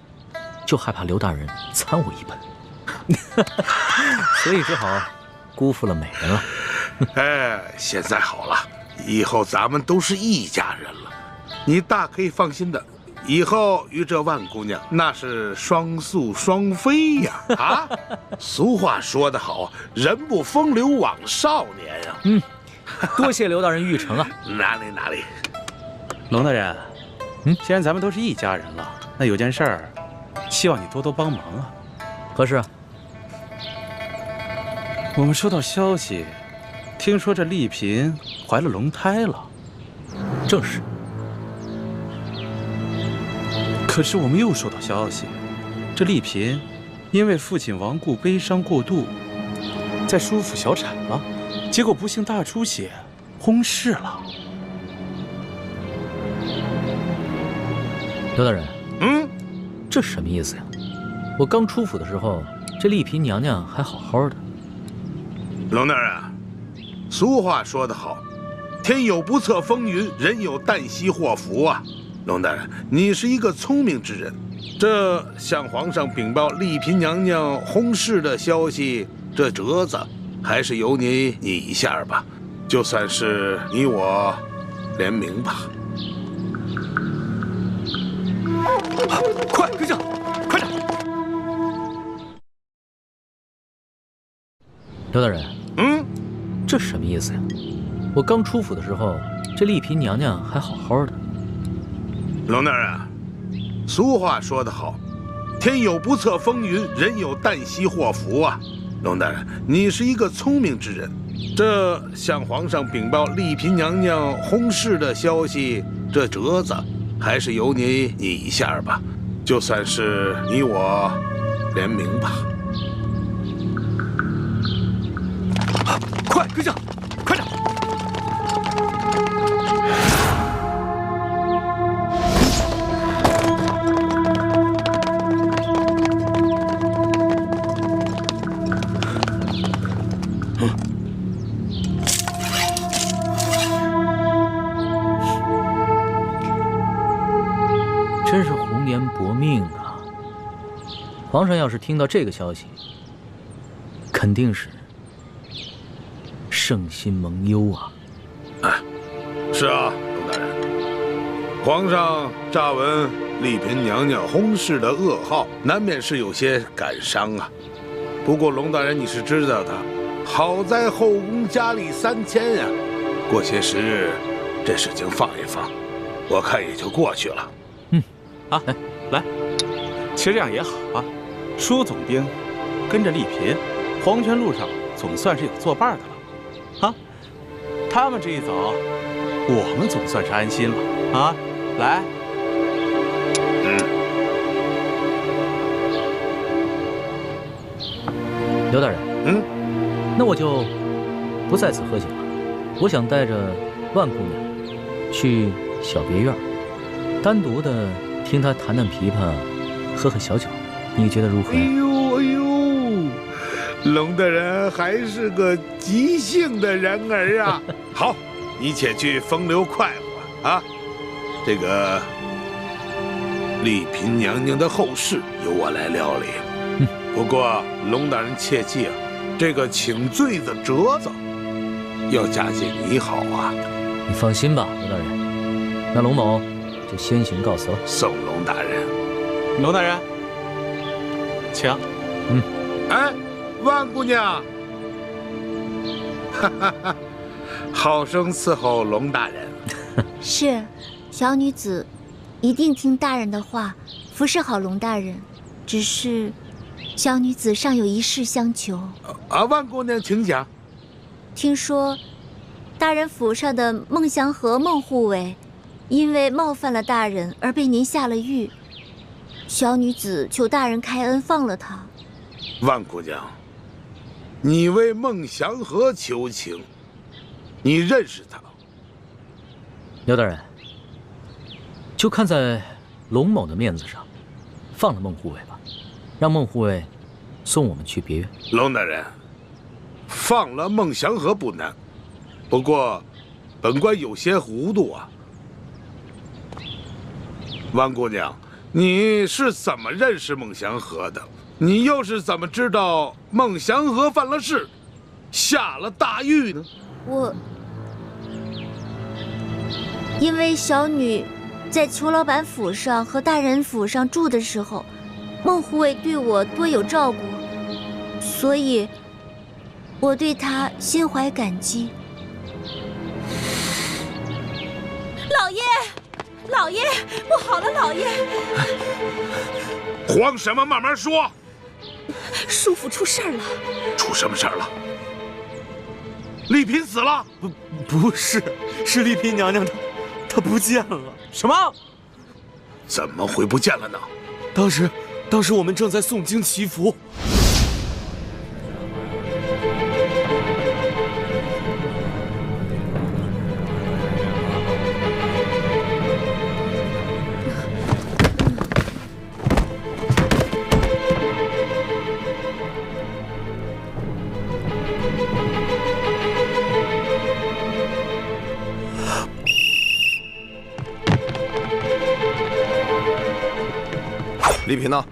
就害怕刘大人参我一本，所以只好辜负了美人了。哎，现在好了，以后咱们都是一家人了，你大可以放心的，以后与这万姑娘那是双宿双飞呀！啊，俗话说得好，人不风流枉少年呀。多谢刘大人玉成啊。哪里哪里。龙大人，既然咱们都是一家人了，那有件事儿，希望你多多帮忙啊。何事啊？我们收到消息，听说这丽嫔怀了龙胎了。正是。可是我们又收到消息，这丽嫔因为父亲亡故悲伤过度，在舒府小产了，结果不幸大出血，薨逝了。刘大人，这什么意思呀？我刚出府的时候，这丽嫔娘娘还好好的。龙大人，俗话说得好，天有不测风云，人有旦夕祸福啊。龙大人，你是一个聪明之人，这向皇上禀报丽嫔娘娘薨逝的消息，这折子还是由你拟一下吧，就算是你我联名吧。快跟上，快点！刘大人，这是什么意思呀？我刚出府的时候，这丽嫔娘娘还好好的。龙大人，俗话说得好，天有不测风云，人有旦夕祸福啊。龙大人，你是一个聪明之人，这向皇上禀报丽嫔娘娘薨逝的消息，这折子还是由你拟一下吧，就算是你我联名吧。快跟上，快点！真是红颜薄命啊！皇上要是听到这个消息，肯定是圣心蒙忧啊！是啊，龙大人，皇上乍闻丽嫔娘娘薨逝的噩耗，难免是有些感伤啊。不过龙大人你是知道的，好在后宫佳丽3000呀，过些时日，这事情放一放，我看也就过去了。来，其实这样也好啊。舒总兵跟着丽嫔，黄泉路上总算是有作伴的了啊。他们这一走，我们总算是安心了啊。来，刘大人，那我就不在此喝酒了。我想带着万姑娘去小别院，单独的听她弹弹琵琶，喝喝小酒，你觉得如何？哎呦，龙大人还是个急性的人儿啊！好，你且去风流快活啊。这个丽嫔娘娘的后事由我来料理。不过龙大人切记啊，这个请罪的折子要加紧拟好啊。你放心吧，龙大人。那龙某就先行告辞了。送龙大人。龙大人，请。哎，万姑娘，哈哈哈，好生伺候龙大人。是，小女子一定听大人的话，服侍好龙大人。只是，小女子尚有一事相求。万姑娘，请讲。听说，大人府上的孟祥和孟护卫，因为冒犯了大人而被您下了狱。小女子求大人开恩放了他。万姑娘，你为孟祥和求情，你认识他？刘大人，就看在龙某的面子上，放了孟护卫吧，让孟护卫送我们去别院。龙大人，放了孟祥和不难，不过本官有些糊涂啊。万姑娘，你是怎么认识孟祥和的？你又是怎么知道孟祥和犯了事，下了大狱呢？因为小女在裘老板府上和大人府上住的时候，孟护卫对我多有照顾，所以我对他心怀感激。老爷，老爷，不好了，老爷！慌什么？慢慢说。舒府出事儿了。出什么事儿了？丽嫔死了？不是，是丽嫔娘娘她不见了。什么？怎么会不见了呢？当时我们正在诵经祈福。丽嫔呢？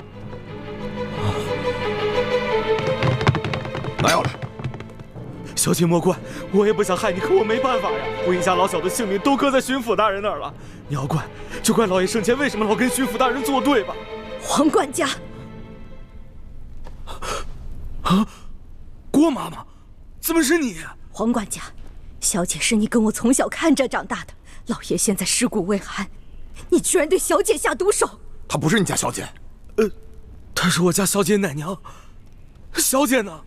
拿药来！小姐莫怪，我也不想害你，可我没办法呀。我一家老小的性命都搁在巡抚大人那儿了。你要怪，就怪老爷生前为什么老跟巡抚大人作对吧？黄管家，啊，郭妈妈，怎么是你？黄管家，小姐是你跟我从小看着长大的，老爷现在尸骨未寒，你居然对小姐下毒手！她不是你家小姐，她是我家小姐奶娘。小姐呢？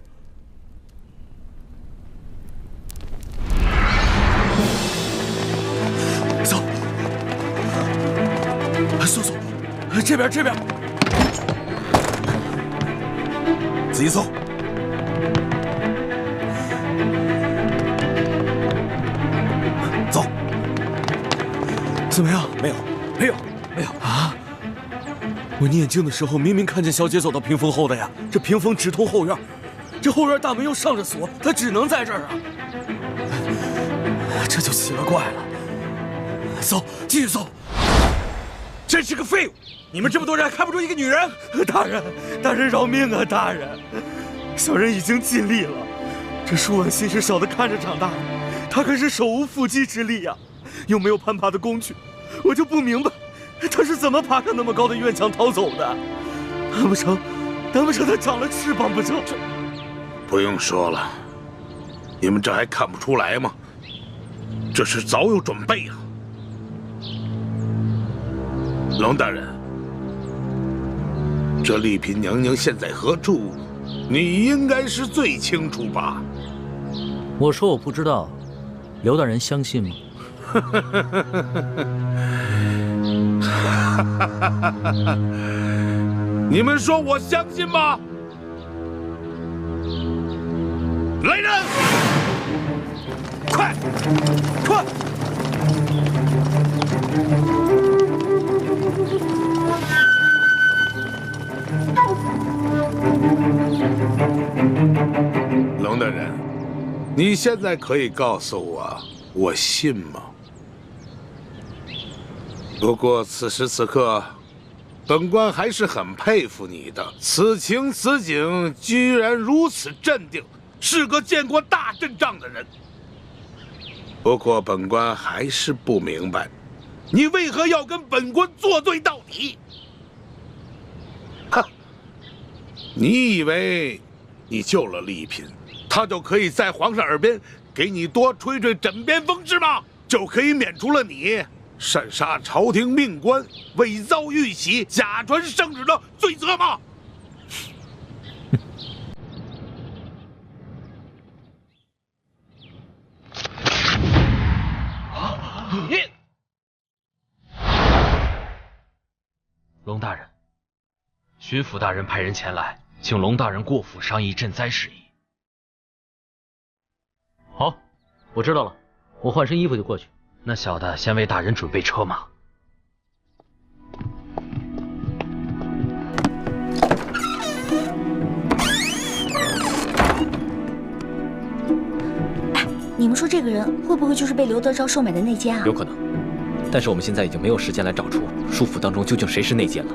走，搜搜，这边，仔细搜。走。怎么样？没有啊！我念经的时候明明看见小姐走到屏风后的呀，这屏风直通后院，这后院大门又上着锁，她只能在这儿啊！这就奇了怪了。搜，继续搜。真是个废物！你们这么多人还看不出一个女人？大人饶命啊！大人，小人已经尽力了。这舒婉心是小的看着长大的，她可是手无缚鸡之力呀，又没有攀爬的工具，我就不明白。他是怎么爬上那么高的院墙逃走的？难不成他长了翅膀不成？不用说了，你们这还看不出来吗？这是早有准备啊！龙大人，这丽嫔娘娘现在何处？你应该是最清楚吧？我说我不知道，刘大人相信吗？你们说我相信吗？来人，快！龙大人，你现在可以告诉我，我信吗？不过此时此刻，本官还是很佩服你的。此情此景，居然如此镇定，是个见过大阵仗的人。不过本官还是不明白，你为何要跟本官作对到底？哈！你以为你救了丽嫔，她就可以在皇上耳边给你多吹吹枕边风是吗？就可以免除了你擅杀朝廷命官、伪造玉玺、假传圣旨的罪责吗？龙大人，巡抚大人派人前来，请龙大人过府商议赈灾事宜。好，我知道了，我换身衣服就过去。那小的先为大人准备车马。你们说这个人会不会就是被刘德昭收买的内奸啊？有可能，但是我们现在已经没有时间来找出舒府当中究竟谁是内奸了。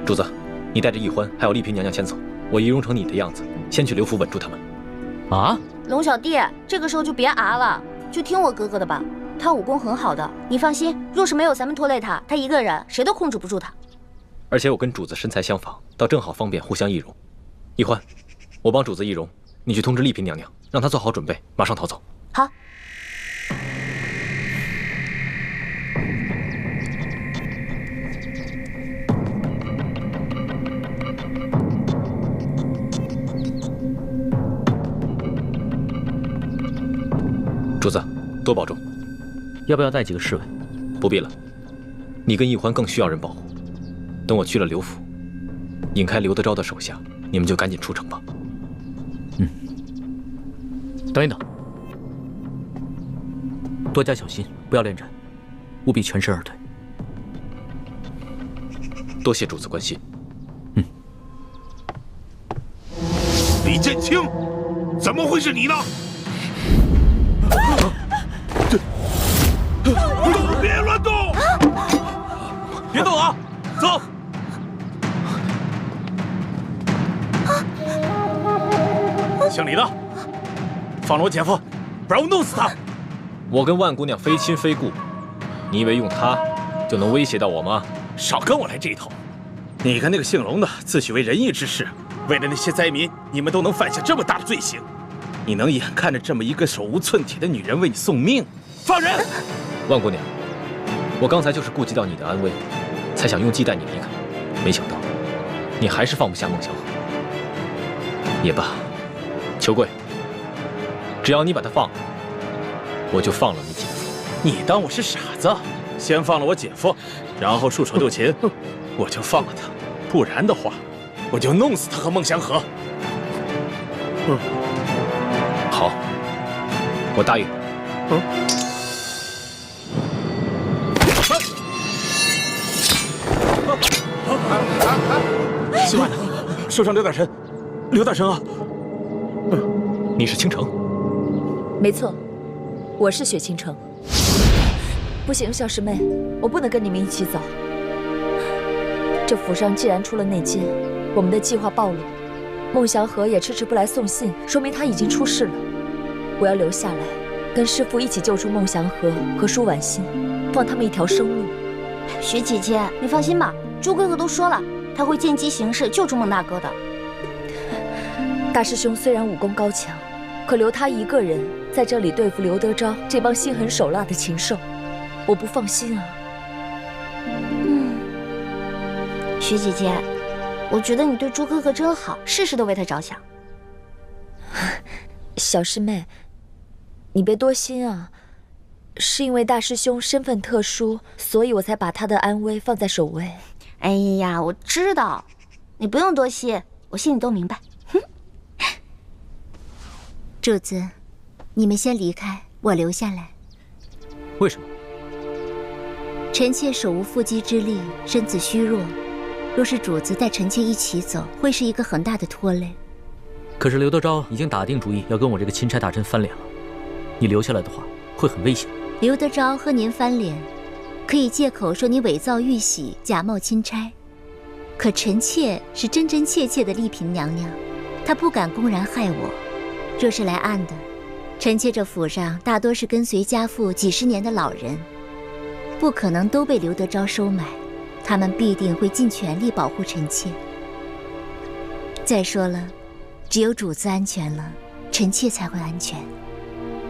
主子，你带着奕欢还有丽嫔娘娘先走，我仪容成你的样子，先去刘府稳住他们。啊，龙小弟，这个时候就别啊了，就听我哥哥的吧。他武功很好的，你放心，若是没有咱们拖累他，他一个人谁都控制不住他。而且我跟主子身材相仿，倒正好方便互相易容。奕欢，我帮主子易容，你去通知丽嫔娘娘，让她做好准备，马上逃走。好。主子，多保重。要不要带几个侍卫？不必了，你跟奕欢更需要人保护。等我去了刘府，引开刘德昭的手下，你们就赶紧出城吧。等一等，多加小心，不要恋战，务必全身而退。多谢主子关心。李建清，怎么会是你呢？都别乱动！别动啊，走！姓李的，放了我姐夫，不然我弄死他！我跟万姑娘非亲非故，你以为用她就能威胁到我吗？少跟我来这一套！你跟那个姓龙的自诩为仁义之士，为了那些灾民，你们都能犯下这么大的罪行，你能眼看着这么一个手无寸铁的女人为你送命？放人！万姑娘，我刚才就是顾及到你的安危，才想用计带你离开，没想到你还是放不下孟祥和。也罢，裘贵，只要你把他放了，我就放了你姐夫。你当我是傻子？先放了我姐夫，然后束手就擒，我就放了他。不然的话，我就弄死他和孟祥和。好，我答应。希望呢？受伤刘大神，刘大神啊！你是倾城？没错，我是雪倾城。不行，小师妹，我不能跟你们一起走。这府上既然出了内奸，我们的计划暴露，孟祥和也迟迟不来送信，说明他已经出事了。我要留下来，跟师父一起救出孟祥和和舒婉心，放他们一条生路。雪姐姐，你放心吧，朱哥哥都说了，他会见机行事救出孟大哥的。大师兄虽然武功高强，可留他一个人在这里对付刘德昭这帮心狠手辣的禽兽，我不放心啊。雪姐姐，我觉得你对朱哥哥真好，事事都为他着想。小师妹，你别多心啊。是因为大师兄身份特殊，所以我才把他的安危放在首位。哎呀，我知道，你不用多心，我心里都明白。主子，你们先离开，我留下来。为什么？臣妾手无缚鸡之力，身子虚弱，若是主子带臣妾一起走，会是一个很大的拖累。可是刘德昭已经打定主意要跟我这个钦差大臣翻脸了，你留下来的话会很危险。刘德昭和您翻脸，可以借口说你伪造玉玺，假冒钦差。可臣妾是真真切切的丽嫔娘娘，她不敢公然害我。若是来暗的，臣妾这府上大多是跟随家父几十年的老人，不可能都被刘德昭收买，他们必定会尽全力保护臣妾。再说了，只有主子安全了，臣妾才会安全。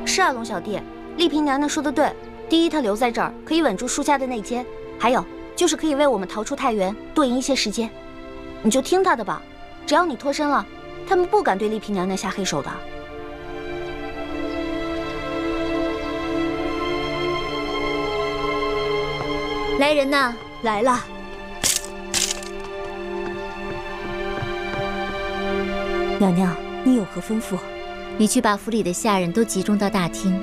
是啊，龙小弟，丽嫔娘娘说的对。第一，她留在这儿可以稳住舒家的内奸，还有就是可以为我们逃出太原多赢一些时间。你就听她的吧，只要你脱身了，他们不敢对丽嫔娘娘下黑手的。来人呐，来了。娘娘，你有何吩咐？你去把府里的下人都集中到大厅，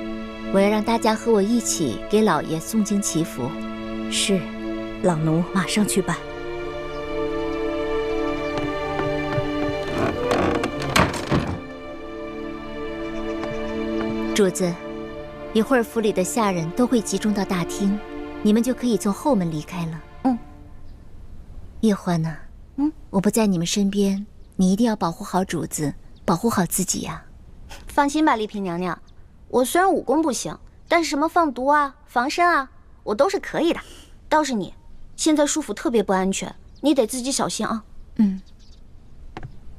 我要让大家和我一起给老爷诵经祈福。是，朗奴马上去办。主子，一会儿府里的下人都会集中到大厅，你们就可以从后门离开了。叶欢呢？我不在你们身边，你一定要保护好主子，保护好自己呀。放心吧，丽嫔娘娘，我虽然武功不行，但是什么放毒啊、防身啊，我都是可以的。倒是你，现在舒府特别不安全，你得自己小心啊。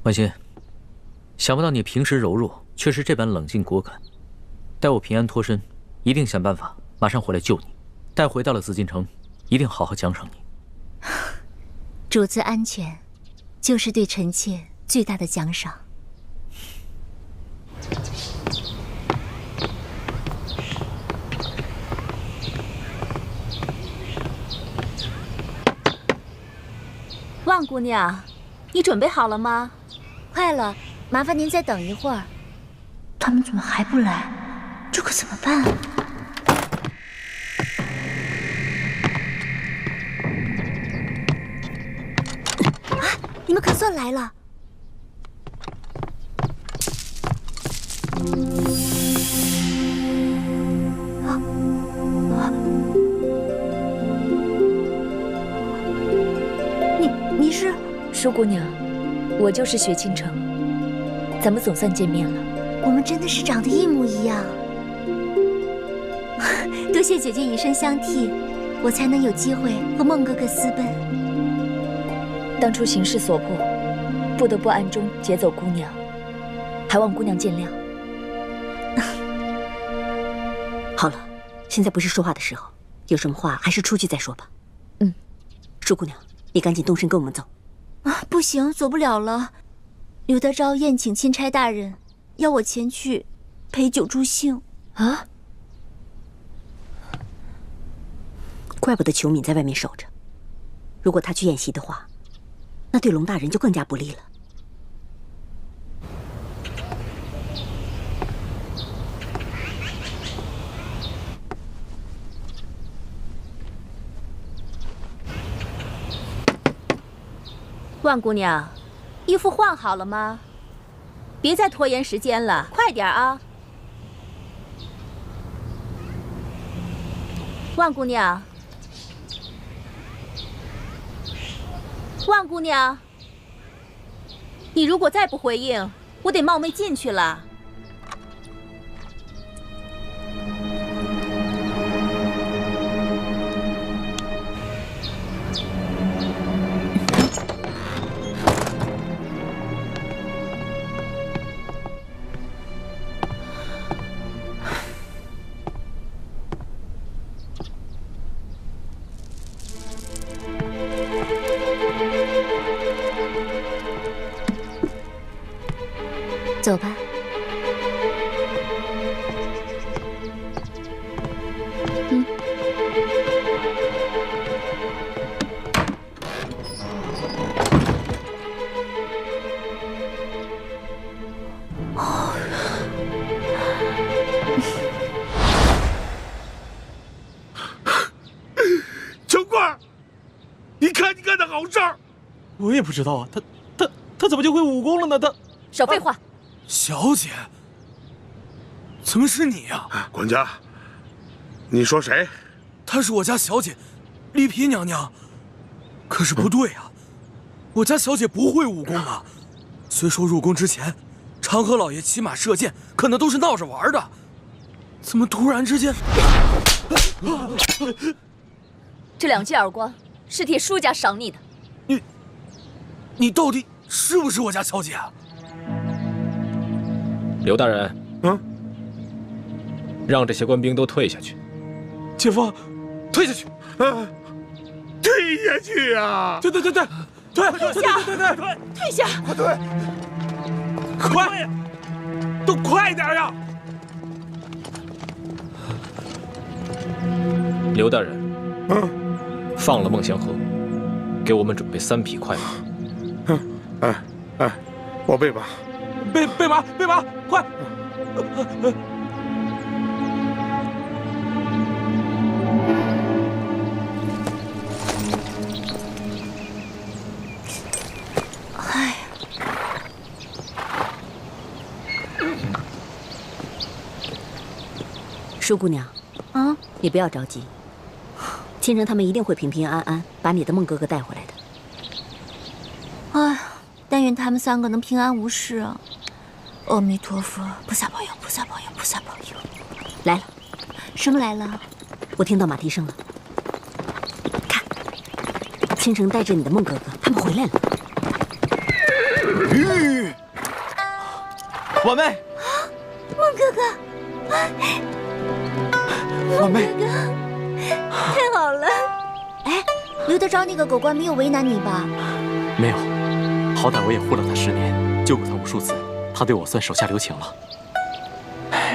婉心，想不到你平时柔弱，却是这般冷静果敢。待我平安脱身，一定想办法马上回来救你。待回到了紫禁城，一定好好奖赏你。主子安全，就是对臣妾最大的奖赏。万姑娘，你准备好了吗？快了，麻烦您再等一会儿。他们怎么还不来？这可怎么办？你们可算来了！你是舒姑娘，我就是雪倾城，咱们总算见面了。我们真的是长得一模一样，多谢姐姐以身相替，我才能有机会和孟哥哥私奔。当初形势所迫，不得不暗中劫走姑娘，还望姑娘见谅。现在不是说话的时候，有什么话还是出去再说吧。嗯，舒姑娘，你赶紧动身跟我们走。啊，不行，走不了了。刘德昭宴请钦差大人，要我前去陪酒助兴。啊？怪不得裘敏在外面守着。如果他去宴席的话，那对龙大人就更加不利了。万姑娘，衣服换好了吗？别再拖延时间了，快点啊！万姑娘，万姑娘，你如果再不回应，我得冒昧进去了。走吧。裘贵，你看你干的好事儿！我也不知道啊，他怎么就会武功了呢？他少废话。小姐，怎么是你呀？管家，你说谁？她是我家小姐，丽嫔娘娘。可是不对啊，我家小姐不会武功啊。虽说入宫之前，长河老爷骑马射箭，可能都是闹着玩的，怎么突然之间？这2记耳光是替舒家赏你的。你到底是不是我家小姐啊？刘大人，让这些官兵都退下去。姐夫，退下去，退下去啊！对，退下，退下，快退，快，都快点呀！刘大人，放了孟祥和，给我们准备3匹快马。我备马。备马，快！哎，舒姑娘，你不要着急，倾城他们一定会平平安安把你的孟哥哥带回来的。哎，但愿他们3个能平安无事啊！阿弥陀佛，菩萨保佑，菩萨保佑，菩萨保佑！来了，什么来了？我听到马蹄声了。看，倾城带着你的孟哥哥，他们回来了。婉妹，孟哥哥，婉妹，太好了！哎，刘德昭那个狗官没有为难你吧？没有，好歹我也护了他10年，救过他无数次。他对我算手下留情了，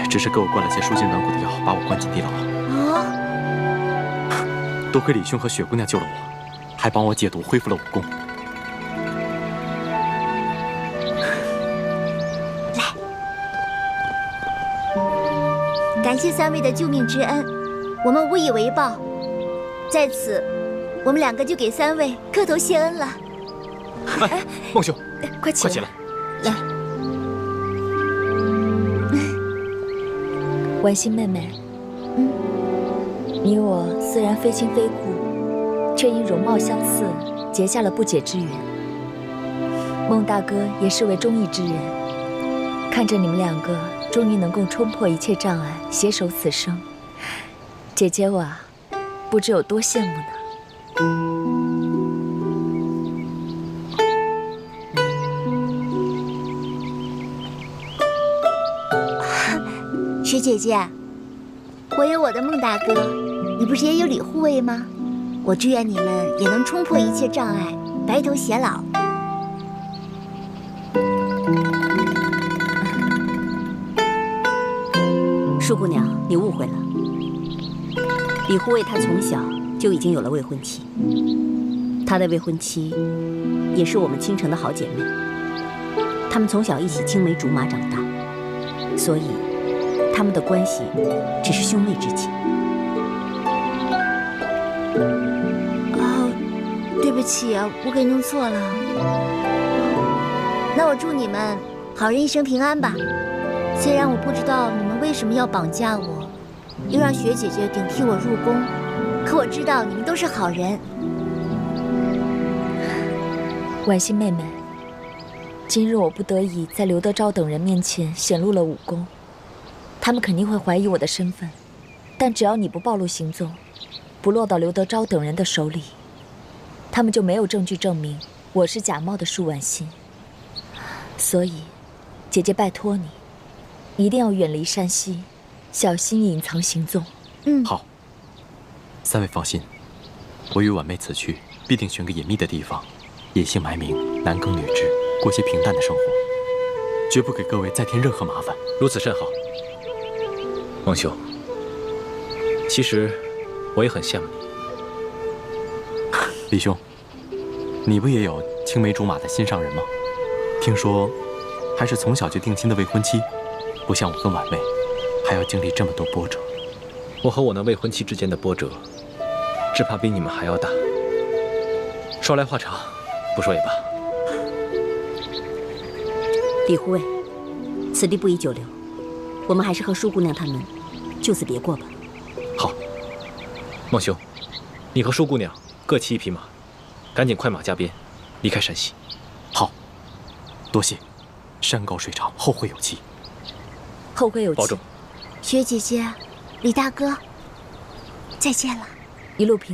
只是给我灌了些舒筋软骨的药，把我关进地牢。多亏李兄和雪姑娘救了我，还帮我解毒，恢复了武功。来，感谢3位的救命之恩，我们无以为报。在此，我们2个就给3位磕头谢恩了。哎，孟兄，快起来！来。婉心妹妹，你我虽然非亲非故，却因容貌相似，结下了不解之缘。孟大哥也是位忠义之人，看着你们2个终于能够冲破一切障碍，携手此生，姐姐我啊，不知有多羡慕呢。雪姐姐，我有我的孟大哥，你不是也有李护卫吗？我祝愿你们也能冲破一切障碍，白头偕老。舒姑娘，你误会了。李护卫他从小就已经有了未婚妻，他的未婚妻也是我们青城的好姐妹，他们从小一起青梅竹马长大，所以他们的关系只是兄妹之情。哦，对不起啊，我给弄错了。那我祝你们好人一生平安吧。虽然我不知道你们为什么要绑架我，又让雪姐姐顶替我入宫，可我知道你们都是好人。婉心妹妹，今日我不得已在刘德昭等人面前显露了武功，他们肯定会怀疑我的身份，但只要你不暴露行踪，不落到刘德昭等人的手里，他们就没有证据证明我是假冒的舒婉心。所以，姐姐拜托你，一定要远离山西，小心隐藏行踪。好。三位放心，我与婉妹此去必定选个隐秘的地方，野性埋名，男耕女织，过些平淡的生活，绝不给各位再添任何麻烦。如此甚好。孟兄，其实我也很羡慕你。李兄，你不也有青梅竹马的心上人吗？听说还是从小就定亲的未婚妻，不像我跟婉妹，还要经历这么多波折。我和我那未婚妻之间的波折，只怕比你们还要大。说来话长，不说也罢。李护卫，此地不宜久留，我们还是和舒姑娘他们就此别过吧。好，孟兄，你和舒姑娘各骑一匹马，赶紧快马加鞭，离开山西。好，多谢。山高水长，后会有期。后会有期。保重。雪姐姐，李大哥，再见了。一路平安。